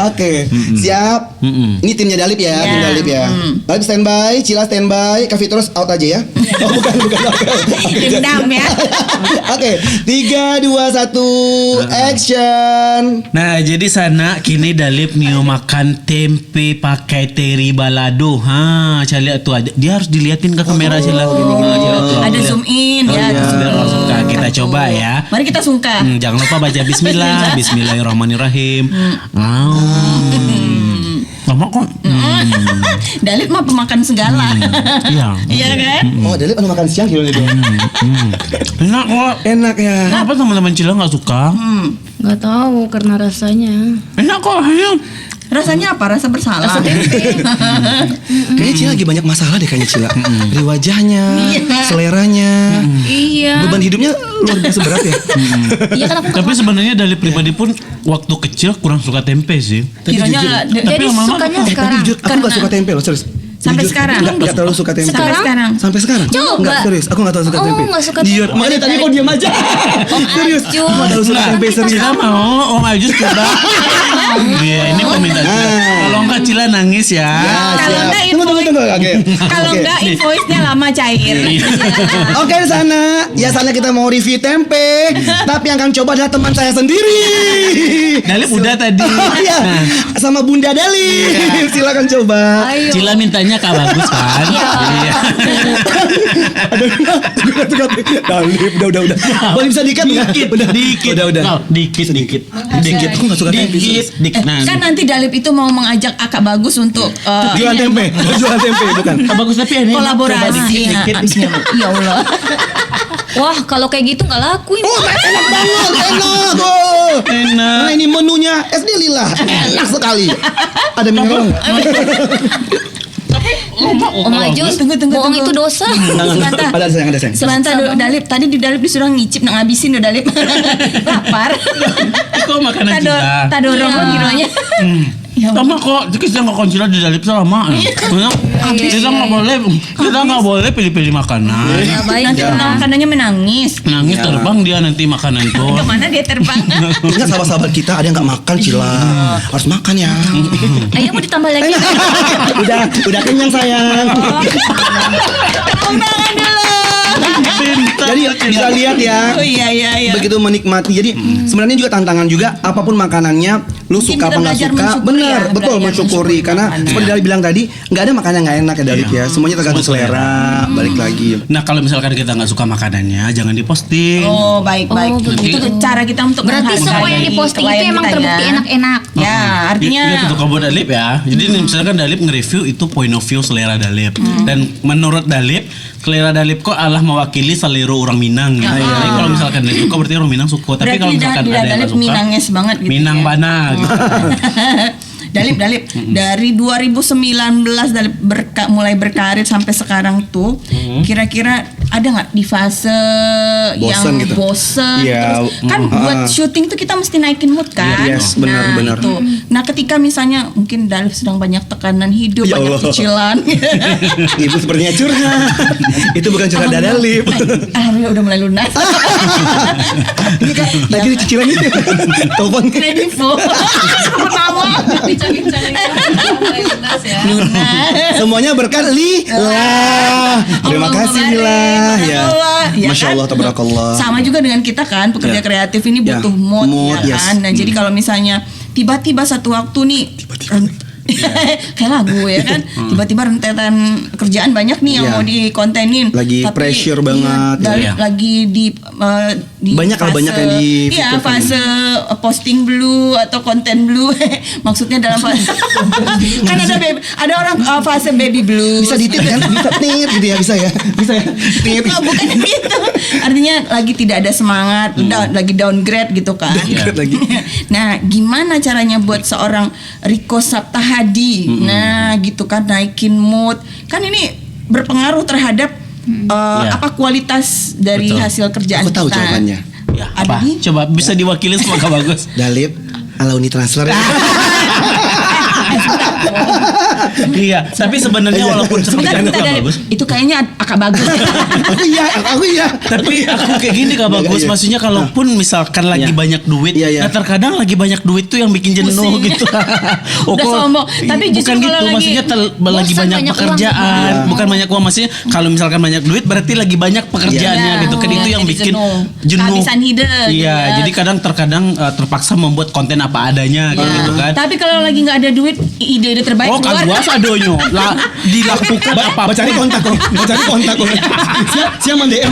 Oke, siap. Ini timnya Dalip ya, tim Iya. Dalip ya. Dalip standby, Cila standby, Kak Fitros out aja ya. Oh bukan. Tim dam ya. Oke, 3, 2, 1, action. Nah, jadi sana kini Dalip nih makan tempe pakai teri balado. Cari lihat tuh aja. Dia harus diliatin ke kamera Cila. Ada zoom in ya. ada zoom Biar in. orang suka. Kita coba ya. Mari kita sungka. Jangan lupa baca bismillah. Bismillahirrahmanirrahim. Lama kok. Dalip mah pemakan segala. Iya. Iya kan? Oh, Dalip ada makan siang gitu. Enak kok. Enak ya. Kenapa teman-teman Cila nggak suka? Nggak tahu karena rasanya. Enak kok, ayo. Rasanya apa? Rasa bersalah. Rasa tempe. Kayaknya Cila lagi banyak masalah deh kayaknya Cila. Dari wajahnya, seleranya, Iya. beban hidupnya luar biasa berat ya. Iya kan aku Tapi sebenarnya dari pribadi pun waktu kecil kurang suka tempe sih. Kiranya Tapi jadi lama-lama sukanya Tapi sekarang. jujur, aku gak suka tempe loh, serius. Sampai Jujur, sekarang? Nggak terlalu suka tempe. Sekarang? Sampai sekarang? Coba. Nggak, serius, aku gak terlalu suka Oh, tempe. nggak suka Jujur, tempe. makanya tadi kok diam aja. Serius, Ajun. nggak terlalu suka tempe, serius. Cila mau Om Ajus coba. Iya, ini permintaan Cila. Kalau enggak Cila nangis ya. Kalau Siap. enggak Tunggu, oke. Kalau Oke. enggak invoice-nya lama cair. Oke sana, ya sana kita mau review tempe. Tapi yang akan coba adalah teman saya sendiri. Dalip udah tadi. Oh, iya. Sama Bunda Dali. Silakan coba. Ayo. Cila mintanya Kak Bagus kan? Iya. Dalip, udah. Boleh bisa dikit nggak? Dikit. Udah. Oh, dikit. Dikit. Aku nggak suka tempe. Dikit. Nah, Kan nanti Dalip itu mau mengajak Akak Bagus untuk Jualan tempe, jualan tempe bukan. Kak Bagus tapi ini kolaborasi. dikit. Ya Allah. Wah, kalau kayak gitu nggak laku ini. Oh, enak banget, enak. Oh. Enak. Nah ini menunya SD Lila, enak sekali. Ada mineral. Om Ajus, Tunggu. bohong itu dosa. Sebentar. Ada sayang. Sebentar Dalip, tadi di Dalip disuruh ngicip nak ngabisin Dalip. Lapar. Kok makanan Cila? Tak dorong lo gironya. Ya Sama kok, kita nggak Cila di Dalip selama. Kita nggak boleh pilih-pilih makanan. Ya, baik. Nanti makanannya menangis. Nangis terbang dia nanti makanan itu. Kemana dia terbang? Ingat sahabat-sahabat kita ada yang nggak makan Cila, harus makan ya. Ayo mau ditambah lagi. udah kenyang sayang. Tepuk tangan dulu. Jadi bisa lihat ya. Oh iya. Begitu menikmati. Jadi sebenarnya juga tantangan juga apapun makanannya lu Mungkin suka kita apa nggak belajar suka. mensyukuri Benar, ya, betul belajar mensyukuri karena makanan. seperti Dalip bilang tadi nggak ada makanan yang nggak enak ya Dalip ya. Semuanya tergantung selera. Balik lagi. Nah kalau misalkan kita nggak suka makanannya, jangan diposting. Oh baik. Oh, Itu cara kita untuk Berarti menghargai semua yang diposting itu klien emang kita terbukti ya. enak-enak. Ya, artinya Iya itu kalau buat Dalip ya. Jadi misalkan Dalip nge-review itu point of view selera Dalip. Dan menurut Dalip, selera Dalip kok Allah mewakili selera orang Minang gitu. Jadi kalau misalkan Dalip suka berarti orang Minang suka. Tapi kalau misalkan ada yang nggak suka, Minanges banget gitu. Minang ya. bana gitu. Dalip dari 2019 Dalip mulai berkarir sampai sekarang tuh kira-kira ada nggak di fase Bosen yang gitu. bosen Iya, terus kan buat syuting tuh kita mesti naikin mood kan. Yes, benar. Itu. Nah ketika misalnya mungkin Dalip sedang banyak tekanan hidup, Ya banyak Allah. cicilan. Ibu sepertinya curhat. Itu bukan curhat Dalip. Alhamdulillah udah mulai lunas. Ini Kak, lagi di cicilan ini. Telepon. Kredivo. Pertama. Lunas ya. Lunas. Semuanya berkat Lila. Terima kasih Lila. Ya. Masya Allah, tabarakallah. Sama juga dengan kita kan, pekerja kreatif ini Ya. butuh mood, Mood, ya yes. kan. Nah, jadi kalau misalnya tiba-tiba satu waktu nih kayak lagu ya kan, tiba-tiba rentetan kerjaan banyak nih yang Iya. mau dikontenin. Lagi pressure banget, Dalip ya. lagi di Banyak lah, banyak yang di iya, pikirkan. fase posting blue atau konten blue. Maksudnya dalam fase kan ada orang fase baby blue. Bisa ditip kan? Bisa tit gitu ya, bisa ya. Bisa ya. Tit. Oh, bukan gitu. Artinya lagi tidak ada semangat, lagi downgrade gitu kan. Downgrade lagi. Nah, gimana caranya buat seorang Riko Saptahadi? Nah, gitu kan naikin mood. Kan ini berpengaruh terhadap apa kualitas dari Betul. hasil kerjaan Aku tahu kita. jawabannya. Ya, Ada apa? di- Coba bisa diwakili sama Kak Bagus. Dalip, allow transfer ya. Iya, tapi sebenarnya walaupun seperti Bentar, itu bentar, Kak Dalip. Bagus. Itu kayaknya Akak Bagus. Aku iya. Tapi aku kayak gini Kak Bagus, Iya. maksudnya kalaupun misalkan lagi Iya. banyak duit, Iya, iya. nah terkadang lagi banyak duit tuh yang bikin jenuh Pusing. gitu. Udah kok- sombong. Tapi justru bukan kalau gitu, lagi maksudnya lagi bosan, banyak banyak pekerjaan, uang. bukan banyak uang, maksudnya kalau misalkan banyak duit berarti lagi banyak pekerjaannya Iya. gitu kan, itu yang Jadi bikin jenuh. Kehabisan ide, Iya, gitu ya. jadi terkadang terpaksa membuat konten apa adanya gitu kan. Tapi kalau lagi nggak ada duit, ide-ide terbaik Oh, keluar keluar Luas adonyo lah dilakukan apa? Cari kontak kok. Siapa DM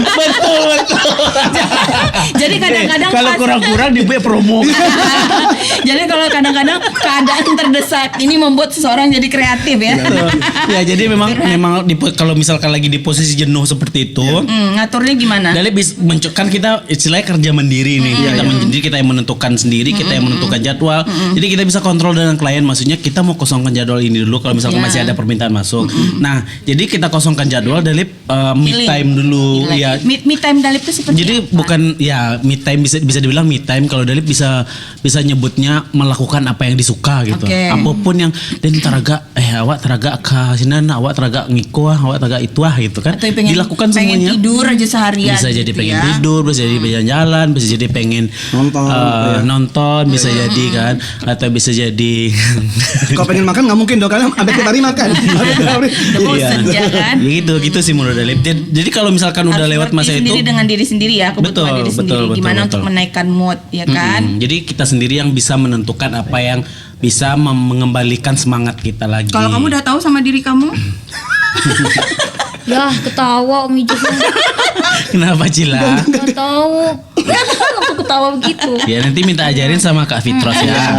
Betul. Jadi kadang-kadang Kalau pas- kurang-kurang dibuat promo. Jadi kalau kadang-kadang keadaan terdesak ini membuat seseorang jadi kreatif ya. Ya jadi memang kalau misalkan lagi di posisi jenuh seperti itu, Ngaturnya gimana? Dalip kan kita istilahnya kerja mandiri nih. Kita yang menentukan sendiri, kita yang menentukan jadwal. Jadi kita bisa kontrol dengan klien. Maksudnya kita mau kosongkan jadwal ini dulu kalau misalkan masih ada permintaan masuk. Nah, jadi kita kosongkan jadwal Dalip me Pilih. time dulu. Ya. Me time Dalip itu seperti Jadi apa? bukan ya me time bisa dibilang me time kalau Dalip bisa nyebutnya melakukan apa yang disuka gitu. Oke. Apapun yang dan taraga awak taraga ka sinan awak taraga ngiko awak taraga itu gitu kan. Atau pengen, Dilakukan pengen semuanya. tidur aja seharian. Bisa jadi gitu pengen ya. tidur, bisa jadi pengen jalan, bisa jadi pengen Nonton, ya. nonton, bisa jadi kan, atau bisa jadi Kalau pengen makan nggak mungkin dong, karena abis tadi makan. Bosen, ya kan? Ya gitu sih menurut Dalip. Jadi kalau misalkan udah Harus lewat ngerti masa itu, sendiri dengan diri sendiri ya, kebutuhan Betul, diri sendiri. betul, Gimana betul. untuk menaikkan mood ya kan? jadi kita sendiri yang bisa menentukan apa yang bisa mengembalikan semangat kita lagi. Kalau kamu udah tahu sama diri kamu, Ya ketawa Om Ijus. Kenapa Cila? Gak tahu. Langsung ketawa begitu. Ya nanti minta ajarin sama Kak Fitros ya. Nah,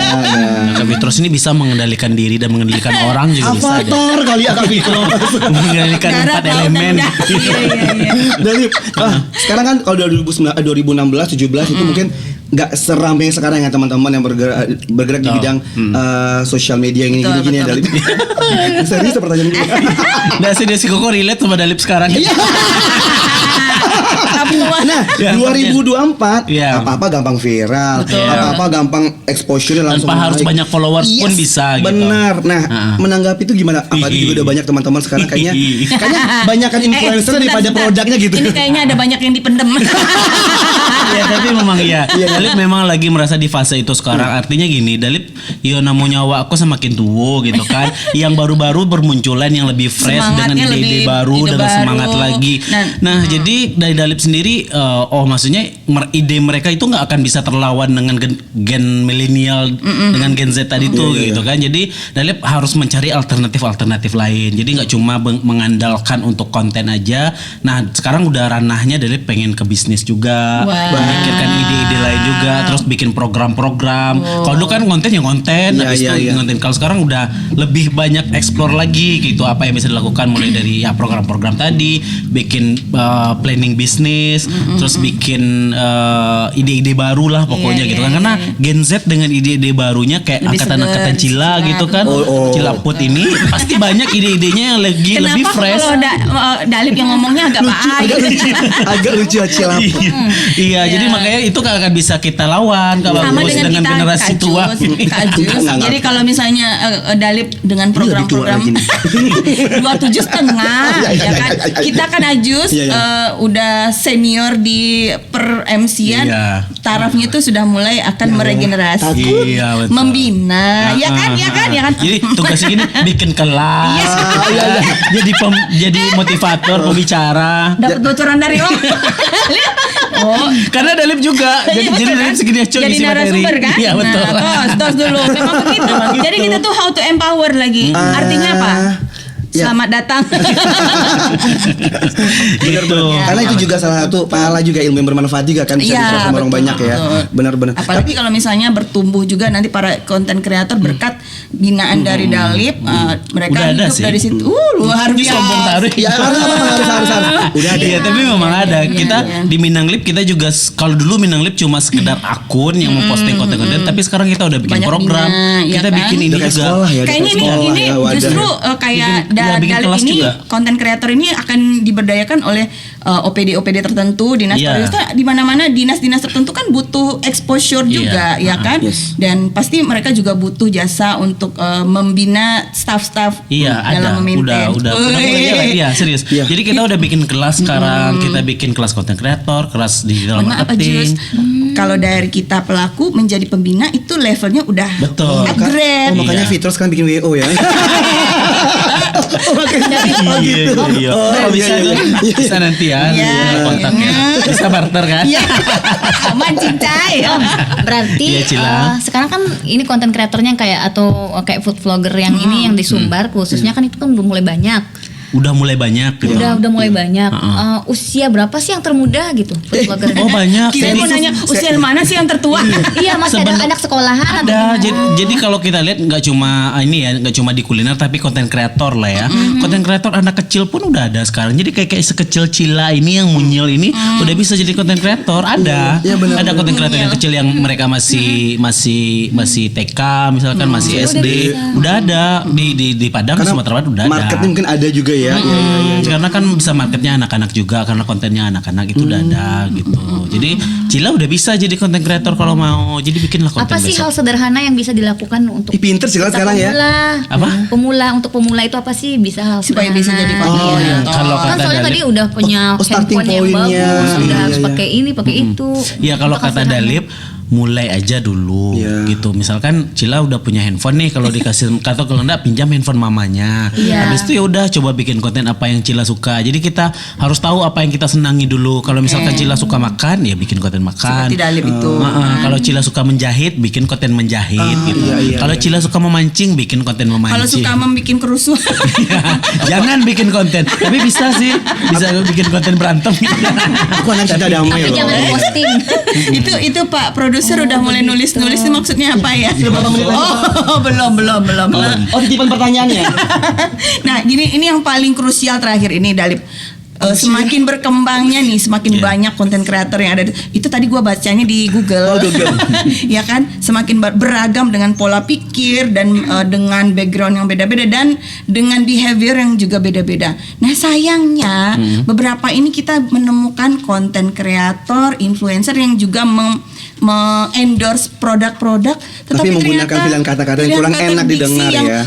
Kak Fitros ini bisa mengendalikan diri dan mengendalikan orang juga bisa. Avatar kali ya Kak Vito. Mengendalikan darat, 4 laut, dan elemen. udara. Iya. Dari sekarang kan kalau 2016 17 itu mungkin nggak seramai sekarang ya teman-teman yang bergerak di bidang sosial media yang Betul, gini-gini ya betul, Dalip. Serius pertanyaan gue. Nah si Koko relate sama Dalip sekarang. Nah, Ya, 2024 Iya. apa-apa gampang viral, apa-apa gampang exposure langsung Tanpa harus naik. banyak followers pun bisa gitu. Benar. Nah, menanggapi itu gimana? Apalagi juga udah banyak teman-teman sekarang kayaknya banyakan influencer daripada sebentar. produknya gitu. Ini kayaknya ada banyak yang dipendem. Ya tapi memang ya Dalip memang lagi merasa di fase itu sekarang. Artinya gini, Dalip yo namanya awak aku semakin tua gitu kan. Yang baru-baru bermunculan yang lebih fresh dengan Semangatnya ide-ide lebih- baru ide dengan baru. semangat lagi. Nah, jadi dari Dalip sendiri maksudnya ide mereka itu nggak akan bisa terlawan dengan gen milenial dengan gen Z tadi tuh gitu kan. Jadi Dalip harus mencari alternatif lain. Jadi nggak cuma mengandalkan untuk konten aja. Nah, sekarang udah ranahnya Dalip pengen ke bisnis juga. Wow. Memikirkan ide-ide lain juga, terus bikin program-program. Kalau dulu kan konten ya konten, habis itu konten. Kalau sekarang udah lebih banyak explore lagi gitu apa yang bisa dilakukan mulai dari ya program-program tadi, bikin planning bisnis, terus bikin ide-ide baru lah pokoknya gitu kan. Karena Gen Z dengan ide-ide barunya kayak Lebih angkatan-angkatan segar, Cila segar. gitu kan. Cila Put ini pasti banyak ide-idenya yang lebih Kenapa fresh. kalau Dalip yang ngomongnya agak Agak lucu aja lah. Iya, jadi makanya itu gak akan bisa kita lawan Kak sama Bagus dengan kita generasi Kak tua. Jus, Kak Jus. Enggak. Jadi kalau misalnya Dalip dengan Ini lebih tua program-program lagi nih. 27,5 ya kan. Kita kan Ajus udah senior di per MC-an. Iya. Tarafnya itu sudah mulai akan meregenerasi. Iya, betul. Membina, ya kan. Jadi tugasnya gini bikin kelas, jadi motivator, pembicara. Dapat bocoran dari Om. Oh, Karena Dalip juga, Iya, jadi betul, Dalip kan? segini aja Jadi isi materi. narasumber kan? Iya betul. Nah, tos dulu. Memang begitu. Jadi kita tuh how to empower lagi. Artinya apa? Ya. Selamat datang. Gitu. Karena itu juga salah satu pahala juga, ilmu yang bermanfaat juga kan bisa Iya, diterapkan sama orang betul, banyak ya. betul. Benar-benar. Apalagi kalau misalnya bertumbuh juga nanti para konten kreator berkat binaan dari Dalip, mereka Udah ada hidup sih. dari situ. Luar Ini sombong biasa. taruh. Ya harus. Udah ada. Iya, tapi memang ada. Kita di Minang Lip kita juga kalau dulu Minang Lip cuma sekedar akun yang memposting konten-konten, tapi sekarang kita udah bikin Banyak program. bina, ya Kita kan? bikin ini Udah kayak juga. sekolah ya. Kayaknya ini wadah. justru kayak bikin Dalip kelas ini juga. konten kreator ini akan diberdayakan oleh OPD tertentu, dinas Iya. pariwisata di mana-mana dinas-dinas tertentu kan butuh exposure juga ya kan, dan pasti mereka juga butuh jasa untuk membina staff-staff Iya dalam ada, memaintain. udah mulai jalan. Iya serius. Jadi kita udah bikin kelas sekarang, kita bikin kelas konten kreator, kelas digital Mohon maaf marketing. Jus, kalau dari kita pelaku menjadi pembina itu levelnya udah Betul. upgrade. Oh makanya Iya. Fitros kan bikin WO ya. Oh gitu. Iya. Oh, Bisa iya, iya. tuh. Bisa nanti ya Iya. kontaknya. Bisa barter kan? Iya. Aman cincai. Berarti Iya, Cila. sekarang kan ini konten kreatornya kayak atau kayak food vlogger yang ini yang di Sumbar khususnya kan itu kan udah mulai banyak. Udah mulai banyak gitu. Udah mulai banyak. Usia berapa sih yang termuda gitu food vlogger? Oh banyak. Saya mau nanya usia mana sih yang tertua? Iya masih ada anak sekolahan atau Ada. gimana? Jadi kalau kita lihat nggak cuma ini ya, nggak cuma di kuliner tapi konten kreator lah ya. Konten kreator anak kecil pun udah ada sekarang. Jadi kayak sekecil Cila ini yang munyil ini udah bisa jadi konten kreator. Ada. Iya, benar, Ada konten kreator yang kecil yang mereka masih TK misalkan masih SD. Udah ada di Padang di Sumatera Barat udah ada. Marketnya mungkin ada juga ya. Karena kan bisa marketnya anak-anak juga karena kontennya anak-anak itu udah ada gitu. Jadi Cila udah bisa jadi konten kreator kalau mau. Jadi bikinlah konten Apa sih hal besok. sederhana yang bisa dilakukan untuk Ih, pinter sih kita sekarang ya. pemula? Apa? Pemula untuk pemula itu apa sih bisa hal Supaya sederhana? bisa jadi konten Oh, iya. Kalau Kan kata soalnya Dalip, tadi udah punya starting handphone yang point-nya. bagus, udah Iya, harus iya. pakai ini, pakai itu. ya kalau Itu kata hal sederhana. Dalip mulai aja dulu Iya. gitu. Misalkan Cila udah punya handphone nih, kalau dikasih atau kalau enggak pinjam handphone mamanya. Iya. Habis itu ya udah coba bikin konten apa yang Cila suka. Jadi kita harus tahu apa yang kita senangi dulu. Kalau misalkan Cila suka makan ya bikin konten makan. Seperti Dalip itu. Kalau Cila suka menjahit bikin konten menjahit gitu. iya, Kalau Cila suka memancing bikin konten memancing. Kalau suka membuat kerusuhan. Jangan bikin konten. Tapi bisa sih, bisa bikin konten berantem gitu. Aku anak cinta damai Tapi loh. jangan posting. itu Pak produser udah mulai nulis-nulis ini maksudnya apa ya? Oh, belum. Oh, titipan pertanyaannya. Nah, ini yang paling krusial terakhir ini Dalip. Semakin berkembangnya nih, semakin banyak konten kreator yang ada. Itu tadi gua bacanya di Google. Ya kan, semakin beragam dengan pola pikir dan dengan background yang beda-beda dan dengan behavior yang juga beda-beda. Nah, sayangnya beberapa ini kita menemukan konten kreator, influencer yang juga endorse produk-produk, Tapi menggunakan pilihan kata-kata yang kurang enak didengar yang, ya.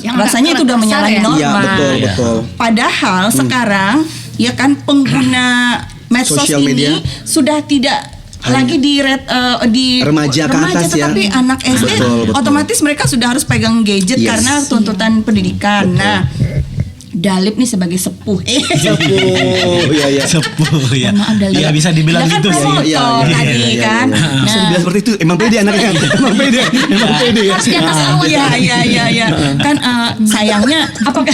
Yang rasanya itu udah kasar menyalahi ya? norma. Iya, betul. Padahal sekarang ya kan pengguna medsos Sosial media. ini sudah tidak lagi di Remaja ke atas ya. tetapi anak SD Betul. otomatis mereka sudah harus pegang gadget Yes. karena tuntutan pendidikan. Nah, Dalip nih sebagai sepuh. Sepuh, iya. Sepuh ya. Maaf, Dalip. Ya bisa dibilang Dia kan gitu sih. promotor Iya, tadi iya, kan. Bisa dibilang seperti itu. Emang pede anaknya. Emang pede ya. Harus di atas awan. Iya. Kan sayangnya apakah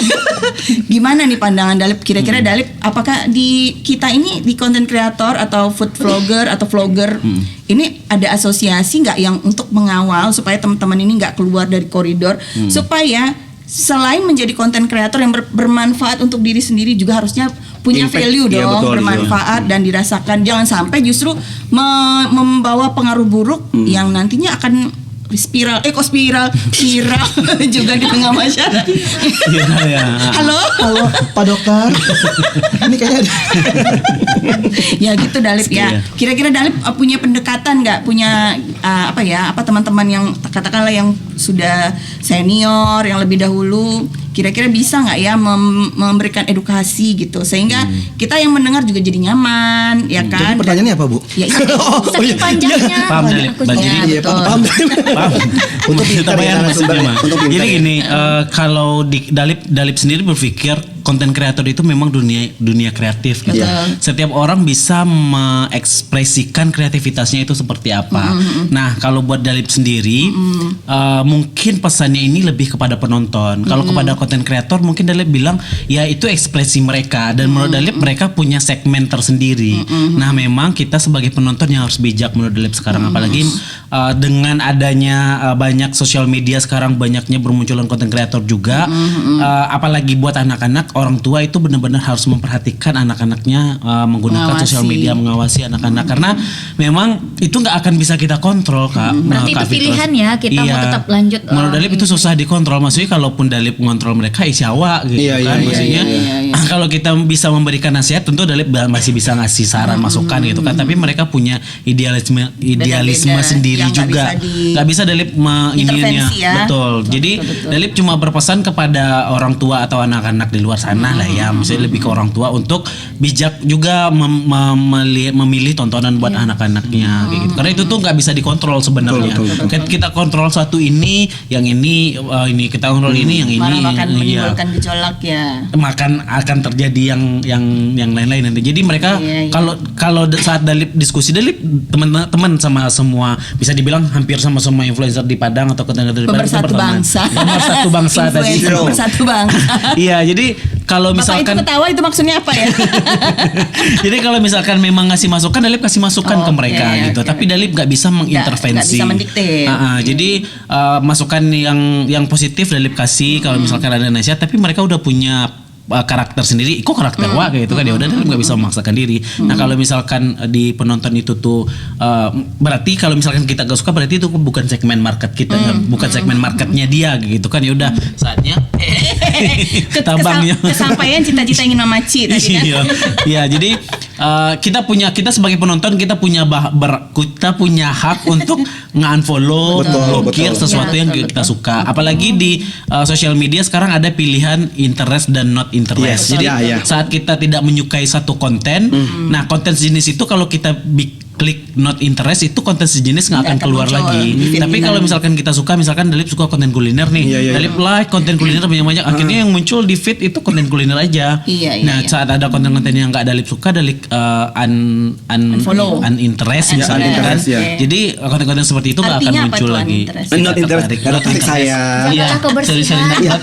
gimana nih pandangan Dalip? Kira-kira Dalip apakah di kita ini di konten kreator atau food vlogger atau vlogger ini ada asosiasi nggak yang untuk mengawal supaya teman-teman ini nggak keluar dari koridor supaya selain menjadi konten kreator yang bermanfaat untuk diri sendiri juga harusnya punya Impact, value iya, dong, betul, bermanfaat dan dirasakan. Jangan sampai justru membawa pengaruh buruk yang nantinya akan viral juga di tengah masyarakat. Iya. Halo? Halo, Pak Dokter. Ini kayaknya ada. Ya gitu Dalip ya. Iya. Kira-kira Dalip punya pendekatan nggak? Punya apa teman-teman yang katakanlah yang sudah senior yang lebih dahulu kira-kira bisa nggak ya memberikan edukasi gitu sehingga kita yang mendengar juga jadi nyaman ya kan. Jadi pertanyaannya apa, Bu? Ya, Saking panjangnya. Paham, Dalip. Aku- Jadi- Ya, Iya, betul. paham. Paham. Untuk Kita pintar bayar ya, maksudnya narasumber. mah. Untuk pintar Jadi ya. gini, kalau di Dalip sendiri berpikir konten kreator itu memang dunia kreatif gitu. Betul. Setiap orang bisa mengekspresikan kreativitasnya itu seperti apa. Nah, kalau buat Dalip sendiri mungkin pesannya ini lebih kepada penonton. Kalau kepada konten kreator mungkin Dalip bilang ya itu ekspresi mereka dan menurut Dalip mereka punya segmen tersendiri. Nah, memang kita sebagai penonton yang harus bijak menurut Dalip sekarang apalagi dengan adanya banyak sosial media sekarang banyaknya bermunculan konten kreator juga apalagi buat anak-anak orang tua itu benar-benar harus memperhatikan anak-anaknya menggunakan Mengawasi. sosial media mengawasi anak-anak karena memang itu nggak akan bisa kita kontrol Kak. Berarti Kak itu Fitros. pilihan ya, kita mau tetap lanjut, Menurut Dalip itu susah dikontrol maksudnya kalaupun Dalip mengontrol mereka siawa gitu Iya, kan iya, maksudnya iya, kalau kita bisa memberikan nasihat, tentu Dalip masih bisa ngasih saran masukan gitu kan. Tapi mereka punya idealisme Beda-beda, sendiri yang nggak juga. bisa di- Nggak bisa Dalip ininya. Intervensi ya. Betul. Jadi Dalip cuma berpesan kepada orang tua atau anak-anak di luar sana lah ya. Maksudnya lebih ke orang tua untuk bijak juga memilih tontonan buat anak-anaknya kayak gitu. Karena itu tuh nggak bisa dikontrol sebenarnya. Kita kontrol satu ini, yang ini kita kontrol ini, yang ini, Malah akan iya. menimbulkan gejolak ya. Makan akan terjadi yang lain-lain nanti. Jadi mereka Iya. kalau saat Dalip diskusi, Dalip teman-teman sama semua, bisa dibilang hampir sama semua influencer di Padang atau konten di Padang itu Pemersatu berteman. bangsa. Pemersatu bangsa tadi. Influencer pemersatu bangsa. Iya, jadi kalau Bapak itu misalkan ketawa itu maksudnya apa ya? jadi kalau misalkan memang ngasih masukan, Dalip kasih masukan ke Oke, mereka gitu. oke. Tapi Dalip nggak bisa mengintervensi. Nggak bisa mendikte. Jadi masukan yang positif Dalip kasih kalau misalkan ada nasihat. Tapi mereka udah punya karakter sendiri, kok karakter wah kayak gitu kan, ya udah Dalip nggak bisa memaksakan diri. Nah kalau misalkan di penonton itu tuh berarti kalau misalkan kita gak suka, berarti itu bukan segmen market kita, bukan segmen marketnya dia gitu kan. Ya udah saatnya tabangnya. Kesampaian cita-cita ingin memaci tadi kan. Iya, jadi kita sebagai penonton kita punya hak untuk nge-unfollow, blokir sesuatu yang kita suka. Apalagi di sosial media sekarang ada pilihan interest dan not interest. Jadi saat kita tidak menyukai satu konten, nah konten sejenis itu kalau kita klik not interest, itu konten sejenis nggak akan keluar muncul lagi. di feed Tapi kalau misalkan kita suka, misalkan Dalip suka konten kuliner nih, Dalip like konten kuliner banyak-banyak, akhirnya yang muncul di feed itu konten kuliner aja. Nah saat ada konten-konten yang nggak Dalip suka, Dalip Unfollow. uninterest misalnya kan. Jadi konten-konten seperti itu nggak akan Artinya apa muncul tuh lagi. uninterest? Not interest. Not interest saya. Iya, Jaga kebersihan. Iya,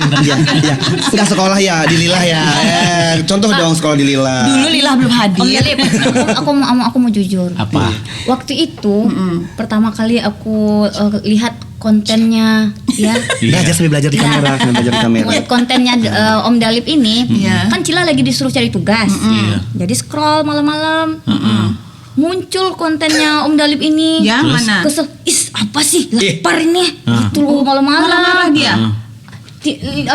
iya. Enggak sekolah ya di Lila ya. Contoh dong sekolah di Lila. Dulu Lila belum Om hadir. Dalip, aku mau jujur. Apa? Waktu itu pertama kali aku lihat kontennya ya. Belajar sambil belajar di kamera, sambil belajar di kamera. Lihat kontennya Om Dalip ini, Iya. kan Cila lagi disuruh cari tugas. Iya. Jadi scroll malam-malam. Muncul kontennya Om Dalip ini. Yang mana? Kesel, apa sih lapar ini? Gitu loh malam-malam. Marah-marah dia.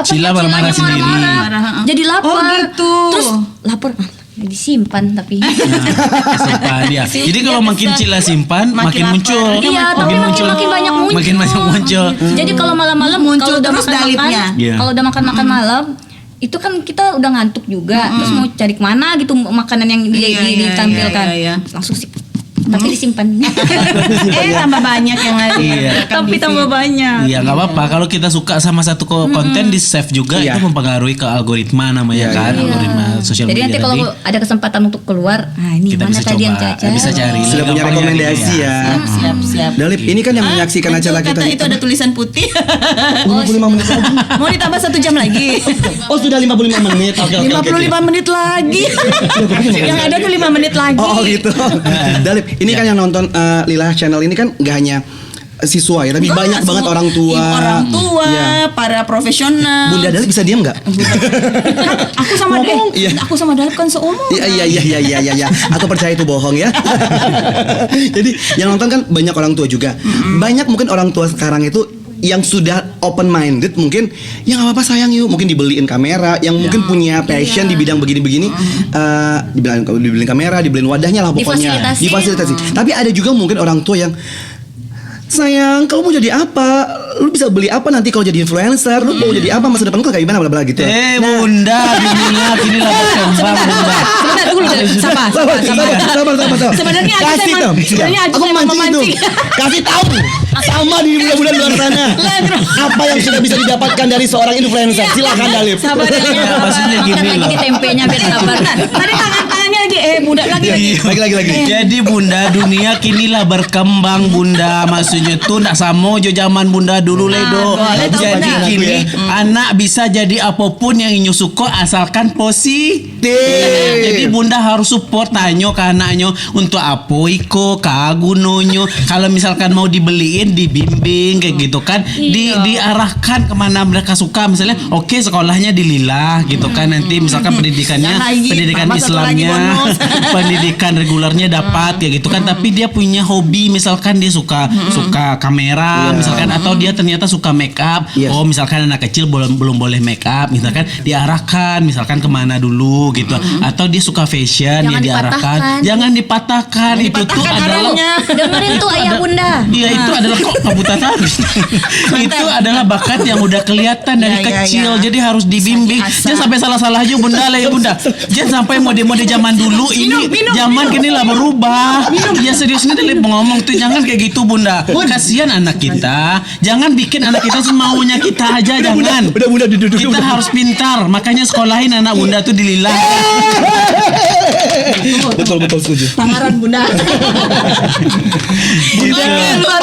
Cila marah-marah sendiri. Marah, Jadi lapar. Oh, gitu. Terus lapar disimpan tapi. Simpan dia. Jadi kalau makin Cila simpan, makin lapar. muncul. Iya, tapi makin banyak muncul. Makin banyak muncul. Jadi kalau malam-malam Muncul kalau udah terus makan-makan, Dalipnya. Iya. kalau udah makan-makan malam, itu kan kita udah ngantuk juga, terus mau cari kemana gitu makanan yang ditampilkan, iya. langsung sih. Tapi disimpan. Tambah banyak yang ada. Iya. Tapi tambah banyak. Iya nggak apa-apa. Kalau kita suka sama satu konten di save juga, Iya. itu mempengaruhi ke algoritma namanya kan, algoritma sosial Jadi media. nanti kalau ada kesempatan untuk keluar, ini kita mana bisa tadi yang coba, Caca? bisa cari. Sudah punya Gampang rekomendasi nyari, ya. Siap. Dalip, ini kan yang menyaksikan acara kita. Itu ada tulisan putih. 55 menit lagi. Mau ditambah 1 jam lagi. Oh, sudah 55 menit. Oke. 55 menit lagi. Yang ada tuh 5 menit lagi. Oh, gitu. Dalip, ini kan yang nonton Lila Channel ini kan gak hanya siswa ya, tapi banyak banget orang tua. Orang tua, Iya. para profesional. Bunda Dalip bisa diam nggak? Aku sama Ngomong, iya. Aku sama Dalip kan seumur. Iya. Atau percaya itu bohong ya. Jadi yang nonton kan banyak orang tua juga. Banyak mungkin orang tua sekarang itu yang sudah open minded, mungkin ya nggak apa-apa sayang yuk, mungkin dibeliin kamera, yang mungkin punya passion di bidang begini-begini, dibeliin kamera, dibeliin wadahnya lah pokoknya, difasilitasi. Tapi ada juga mungkin orang tua yang sayang, kamu mau jadi apa? Lu bisa beli apa nanti kalau jadi influencer? Lu mau jadi apa masa depan lu kayak gimana bla bla gitu. Bunda, dunia kini lah berkembang Bunda. Sebentar tunggu dulu. Sabar. Sabar. Sebenarnya Agus Kasih emang- dong. sebenarnya Agus Aku emang mancing itu. memancing. Kasih tahu. Sama di bulan-bulan luar sana. Apa yang sudah bisa didapatkan dari seorang influencer? Silakan Dalip. Sabar Ya, maksudnya gini lagi loh. di tempenya biar sabar. Tadi tangannya lagi budak lagi. Lagi. Jadi Bunda, dunia kinilah berkembang Bunda. Maksudnya tuh ndak sama jo zaman Bunda dulu ledo. boleh tuh, Jadi Bunda. kini anak bisa jadi apapun yang inyo suka asalkan positif. Jadi bunda harus support tanyo ke anaknya untuk apa iko kagunonyo. Kalau misalkan mau dibeliin, dibimbing kayak gitu kan, diarahkan kemana mereka suka. Misalnya, oke sekolahnya di Lillah gitu kan, nanti misalkan pendidikannya pendidikan Islamnya, pendidikan regulernya dapat kayak gitu kan. Tapi dia punya hobi, misalkan dia suka kamera, misalkan atau dia ternyata suka make up. Oh misalkan anak kecil belum boleh make up, misalkan diarahkan misalkan kemana dulu gitu. Atau dia suka fashion, Jangan dia diarahkan. Jangan dipatahkan. Itu tuh adalah dengerin tuh ayah bunda. Iya itu adalah kok kabutan habis. Itu adalah bakat yang udah kelihatan dari kecil. Jadi harus dibimbing. Jangan sampai salah-salah aja bunda lah ya bunda. Jangan sampai mode-mode zaman dulu ini zaman gini lah berubah. Ya serius nih Dalip ngomong tuh jangan kayak gitu bunda. Kasihan anak kita. Jangan bikin anak kita semaunya kita aja jangan. Udah duduk. Kita harus pintar. Makanya sekolahin anak bunda tuh di Lillah. Betul setuju. Tangaran bunda. Gitu.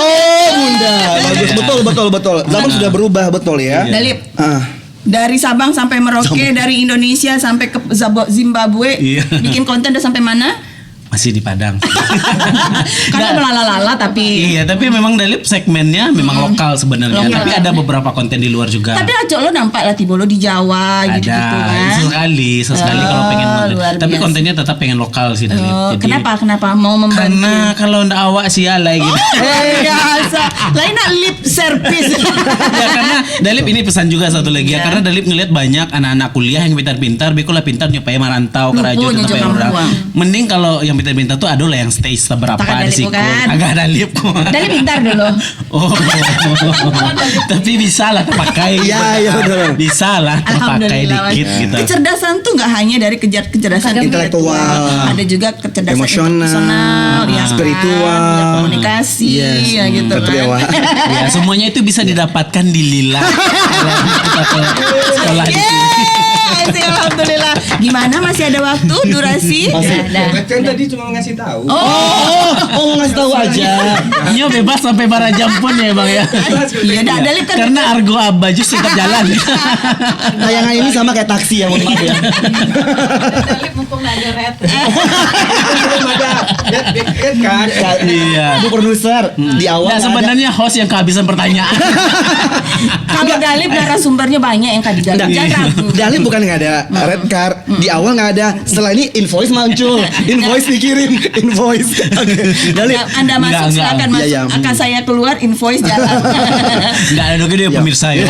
Oh bunda, bagus betul. Zaman sudah berubah betul ya. Dalip. Ah. Dari Sabang sampai Merauke, dari Indonesia sampai ke Zimbabwe, Iya. bikin konten udah sampai mana? Masih di Padang. Karena melala-lala tapi. Iya, tapi memang Dalip segmennya memang lokal sebenarnya. Lokal. Tapi ada beberapa konten di luar juga. Tapi aja lo nampak lah Tibolo di Jawa ada gitu-gitu kan. sesekali kalau pengen konten. luar Tapi biasa. kontennya tetap pengen lokal sih Dalip. Oh, kenapa mau membantu? Karena kalau ndak awak sih alay gitu. Biasa. Lain nak lip service. Ya karena Dalip ini pesan juga satu lagi ya. Karena Dalip ngelihat banyak anak-anak kuliah yang pintar-pintar, bikulah pintar nyupai merantau ke rajo Lupa, tetap nyucuk orang. uang. Mending kalau yang pintar-pintar tuh ada lah yang stay seberapa Takkan di Dalip siku. bukan? Agak Dalip kok. Dalip pintar dulu. Oh, tapi bisa lah terpakai. Iya, betul. Bisa lah terpakai Alhamdulillah. dikit gitu. Kecerdasan tuh nggak hanya dari kecerdasan Intelektual. ada juga kecerdasan Emosional, ya, spiritual, ya, komunikasi, ya gitu betul ya, Wak. Ya semuanya itu bisa didapatkan di Lillah. Kalau kita ke sekolah di sini. Asik, alhamdulillah. Gimana masih ada waktu durasi? Kan tadi cuma ngasih tahu. Oh ngasih tahu aja. Nyo bebas sampai bara jam pun ya bang ya. Iya, Dalip kan. Karena argo abah justru tetap jalan. Tayangan ini sama kayak taksi ya, mohon maaf ya. Dalip mumpung nggak ada red. Belum ada dead kan. Iya. Bu produser di awal Nah nggak ada. sebenarnya host yang kehabisan pertanyaan. Kalau Dalip narasumbernya banyak yang kadi Dalip. Jangan ragu. Dalip bukan nggak ada red card di awal nggak ada. Setelah ini invoice muncul, invoice dikirim, invoice. Oke. Dalip. Anda masuk Enggak. silakan Iya, masuk. iya. Akan saya keluar invoice jalan. Nggak ada dong dia pemirsa ya.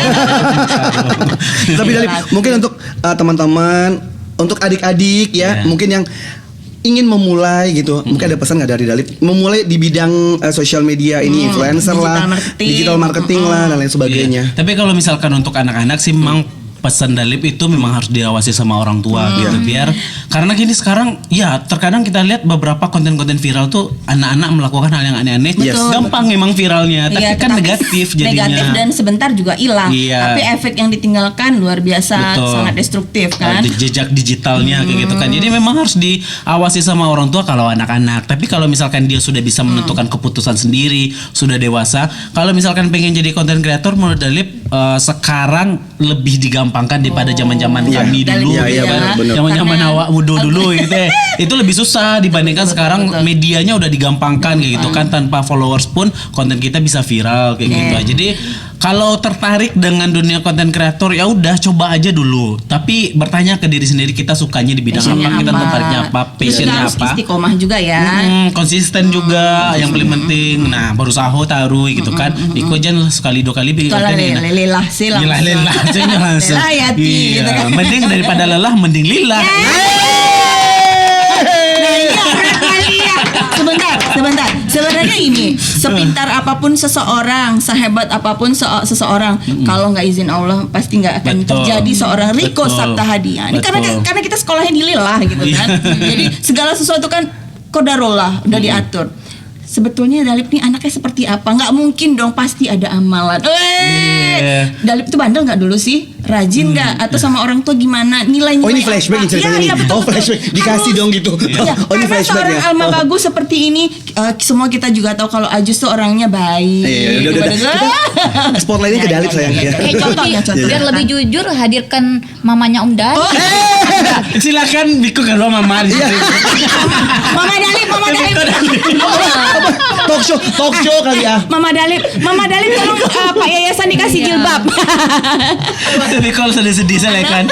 Tapi Dalip mungkin untuk teman-teman, untuk adik-adik ya, Ya. mungkin yang ingin memulai gitu, mungkin ada pesan nggak dari Dalip? Memulai di bidang sosial media ini, influencer digital lah, marketing. digital marketing lah dan lain sebagainya. Iya. Tapi kalau misalkan untuk anak-anak sih memang pesan Dalip itu memang harus diawasi sama orang tua gitu biar karena gini sekarang ya terkadang kita lihat beberapa konten-konten viral tuh anak-anak melakukan hal yang aneh-aneh. Yes. Gampang memang viralnya tapi Iya, kan tetapi negatif jadinya. Negatif dan sebentar juga hilang. Iya. Tapi efek yang ditinggalkan luar biasa, Betul. sangat destruktif kan. Jejak digitalnya kayak gitu kan. Jadi memang harus diawasi sama orang tua kalau anak-anak. Tapi kalau misalkan dia sudah bisa menentukan keputusan sendiri, sudah dewasa, kalau misalkan pengen jadi content creator menurut Dalip sekarang lebih digampangkan daripada zaman-zaman kami dulu Dalip, gitu iya. kan. benar. Zaman-zaman awak muda dulu gitu. Itu lebih susah dibandingkan sekarang medianya udah digampangkan kayak gitu kan tanpa followers pun konten kita bisa viral kayak gitu. Jadi kalau tertarik dengan dunia konten kreator ya udah coba aja dulu. Tapi bertanya ke diri sendiri kita sukanya di bidang Passionnya apa, kita apa. tertariknya apa, Terus passionnya juga harus apa. istiqomah juga ya. Konsisten juga yang paling penting. Nah, baru saho taruh gitu kan. Iko jangan sekali dua kali bikin Kalau konten ya. lelah sih langsung. Lelah aja langsung. Lelah ya, Ti, Iya. gitu kan. Mending daripada lelah mending lillah. Sebentar. Sebenarnya ini, sepintar apapun seseorang, sehebat apapun seseorang, kalau nggak izin Allah pasti nggak akan Betul. terjadi seorang Riko Betul. Sabta Hadiah. Ini Betul. karena kita sekolahnya di Lillah gitu kan. Jadi segala sesuatu kan qadarullah udah diatur. Sebetulnya Dalip nih anaknya seperti apa? Nggak mungkin dong, pasti ada amalan. Iya. Dalip itu bandel nggak dulu sih? Rajin nggak? Atau sama orang tua gimana? Nilai-nilai Oh ini flashback apa? ceritanya Iya, nih. betul, Oh betul. flashback dikasih Harus. dong gitu. Iya, Oh ini karena flashback seorang ya. Alma Bagus seperti ini, semua kita juga tahu kalau Ajus tuh orangnya baik. Iya, udah. Kita spotlightnya ke Dalip sayang ya. Contohnya. Biar lebih jujur hadirkan mamanya Om Dan. Oh, Silakan Biko kedua Mama di situ. Mama Dalip. Talk show kali ya. Mama Dalip tolong Pak Yayasan dikasih jilbab. Tapi kalau sedih-sedih saya kan.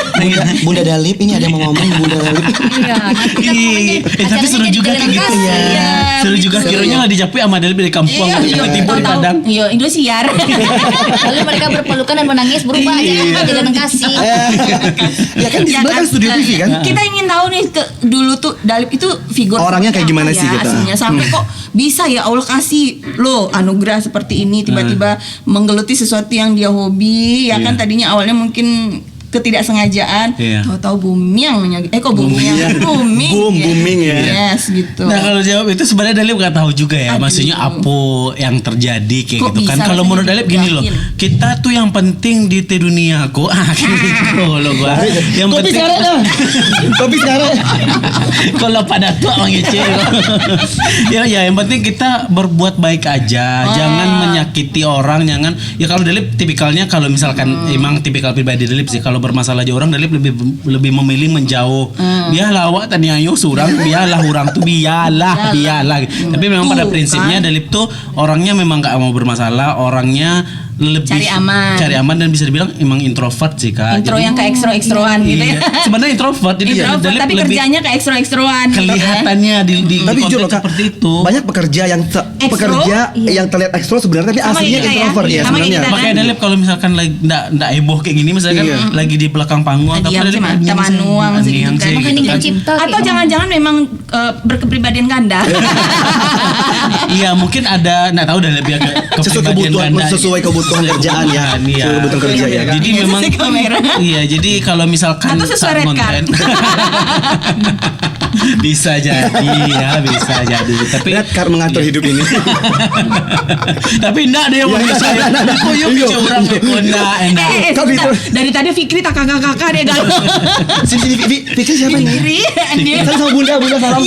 Bunda Dalip, ini ada yang mau ngomong Bunda Dalip. Tapi seru juga kayak gitu ya. Seru juga kiranya lah dijapui sama Dalip dari kampung tiba-tiba di Padang. Iya, Indosiar. Lalu mereka berpelukan dan menangis berubah aja jadi kasih. Ya kan di sebelah kan studio TV kan. Kita ingin tahu nih dulu tuh Dalip itu figur Orangnya kayak gimana sih kita? Aslinya sampai kok bisa ya Allah kasih lo anugerah seperti ini tiba-tiba menggeluti sesuatu yang dia hobi ya kan tadinya awalnya mungkin ketidaksengajaan tahu-tahu booming booming ya. Yes gitu. Nah kalau jawab itu sebenarnya Dalip nggak tahu juga ya. Maksudnya apa yang terjadi kayak Kok gitu kan. bisa Kalau menurut Dalip gini loh, kita tuh yang penting di dunia kok. Gitu loh gua. Yang Kopi penting. sekarang. Kalau pada tua orang ngece. Ya yang penting kita berbuat baik aja. Jangan menyakiti orang, jangan. Ya kalau Dalip tipikalnya kalau misalkan emang tipikal pribadi Dalip sih kalau bermasalah aja orang Dalip lebih memilih menjauh. Biarlah awak tadi ayo surang, biarlah orang tuh biarlah. Tapi memang pada prinsipnya Dalip tuh orangnya memang nggak mau bermasalah, orangnya lebih cari aman dan bisa dibilang emang introvert sih Kak. Yang ke ekstro-ekstroan gitu ya. Sebenarnya introvert jadi Dalip tapi lebih kerjanya ke ekstro-ekstroan. kelihatannya di Tapi jujur loh Kak, seperti itu. banyak pekerja yang yang terlihat ekstro sebenarnya tapi aslinya introvert ya sebenarnya. Makanya Dalip kalau misalkan lagi ndak heboh kayak gini misalkan lagi di belakang panggung atau diam sih manuang segitu kan. Makanya cipta Atau jangan-jangan memang berkepribadian ganda. Iya mungkin ada nggak tahu Dalip ya sesuai kebutuhan kerjaan ya. Sesuai kebutuhan kerja ya. Jadi memang iya jadi kalau misalkan atau sesuai red card. bisa jadi tapi Red card mengatur hidup ini. tapi enggak deh yang bisa ya. Oh yuk orang enggak enak. Dari tadi Fikri tak kakak deh gal. Sini Fikri siapa ini? Dia Kan sama Bunda salam.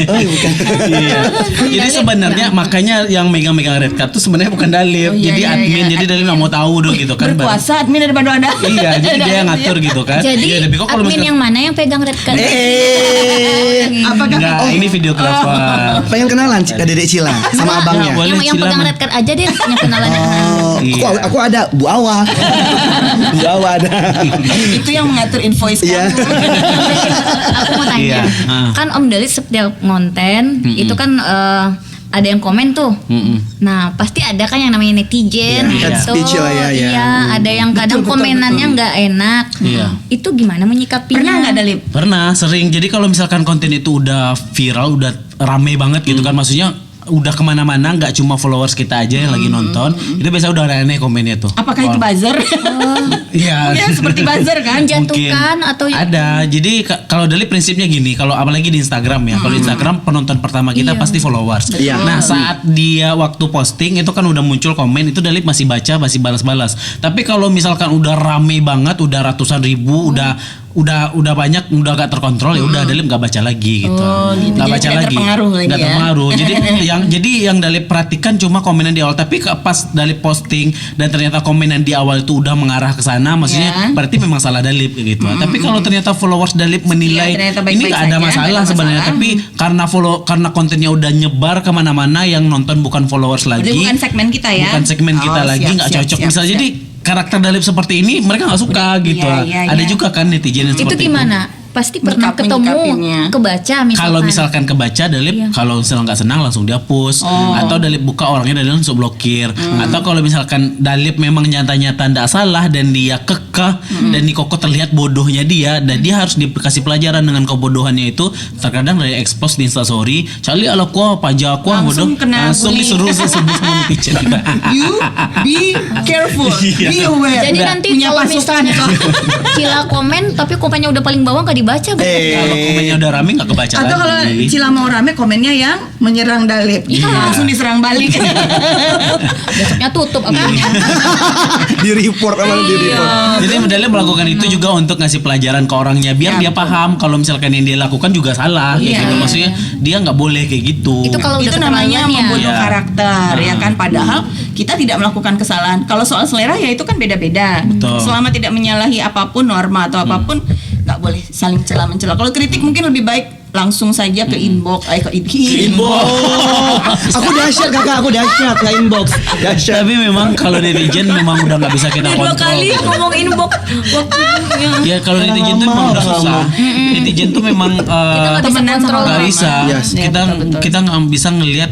Oh bukan. Iya. Jadi sebenarnya makanya yang megang-megang red card tuh sebenarnya bukan Dalip. Jadi admin jadi Dalip nggak mau tahu dong gitu kan. Berkuasa admin daripada ada. Iya, jadi dia yang ngatur gitu kan. Jadi Iya, tapi kok kalau admin yang mana yang pegang red card? Apakah enggak, ini videografer. Pengen kenalan Dedek Cila sama abangnya. boleh, yang Cila, pegang mah. red card aja deh yang kenalannya. Iya. Aku ada Bu Awa. Bu Awa ada. itu yang mengatur invoice Iya. Aku mau tanya, Iya. kan Om Dalip setiap konten itu kan ada yang komen tuh. Nah pasti ada kan yang namanya netizen Iya, gitu. speech lah ya. Iya, ada yang kadang komenannya nggak enak. Iya. Itu gimana menyikapinya? Pernah nggak Dalip? Pernah, sering. Jadi kalau misalkan konten itu udah viral, udah rame banget gitu kan, maksudnya udah kemana-mana, nggak cuma followers kita aja yang lagi nonton, itu biasa udah aneh komennya tuh. Apakah itu buzzer? Iya. Ya, seperti buzzer kan? Menjatuhkan atau ada. Jadi kalau Dalip prinsipnya gini, kalau apalagi di Instagram ya, kalau Instagram penonton pertama kita pasti followers. Iya. Nah saat dia waktu posting itu kan udah muncul komen itu Dalip masih baca, masih balas-balas. Tapi kalau misalkan udah rame banget, udah ratusan ribu, udah banyak, udah gak terkontrol ya udah Dalip nggak baca lagi gitu. Gitu. Nggak Jadi baca nggak lagi. terpengaruh lagi Nggak ya. terpengaruh. Jadi yang Dalip perhatikan cuma komenan di awal. Tapi pas Dalip posting dan ternyata komenan di awal itu udah mengarah ke sana, maksudnya berarti memang salah Dalip gitu. Tapi kalau ternyata followers Dalip menilai ternyata ini baik-baik nggak ada saja, masalah nggak ada sebenarnya. masalah. Tapi karena kontennya udah nyebar kemana-mana, yang nonton bukan followers lagi. Bukan segmen kita ya. Bukan segmen kita lagi, nggak cocok. Misalnya jadi karakter Dalip seperti ini mereka nggak suka gitu. Iya, Ada iya. juga kan netizen yang itu seperti gimana? Pasti pernah Menyikapinya. ketemu, kebaca misalkan. Kalau misalkan kebaca Dalip, kalau misalnya nggak senang langsung dihapus, atau Dalip buka orangnya Dalip langsung blokir, atau kalau misalkan Dalip memang nyata-nyata nggak salah dan dia kekeh dan di koko terlihat bodohnya dia, dan dia harus dikasih pelajaran dengan kebodohannya itu. Terkadang dari expose di Instastory, cali ala kuah pajak kuah bodoh, Langsung kena langsung bully. disuruh sama netizen. You be careful, be aware. Jadi nanti punya kalau pasukan. misalnya Cila komen tapi komennya udah paling bawah nggak dibaca berarti. Kalau komennya udah rame nggak kebaca Atau kalau lagi. Cila mau rame komennya yang menyerang Dalip. Langsung diserang balik. Besoknya tutup akunnya. Di report emang di report. Jadi Dalip melakukan itu juga untuk ngasih pelajaran ke orangnya biar dia paham kalau misalkan yang dia lakukan juga salah kayak gitu. Maksudnya dia nggak boleh kayak gitu. Itu kalau Itu udah namanya keterlaluan ya. membunuh Iya. karakter ya kan, padahal kita tidak melakukan kesalahan. Kalau soal selera ya itu kan beda-beda. Betul. Selama tidak menyalahi apapun norma atau apapun nggak boleh saling mencela. Kalau kritik mungkin lebih baik langsung saja ke inbox, ke inbox. Aku dahsyat kakak, aku dahsyat nggak inbox. Dahsyat. Tapi memang kalau netizen memang udah nggak bisa kita Dua kontrol. kali ngomong inbox waktunya. Ya kalau netizen tuh memang udah susah. Netizen tuh memang nggak bisa kontrol. nggak bisa. Yes. Kita nggak bisa ngelihat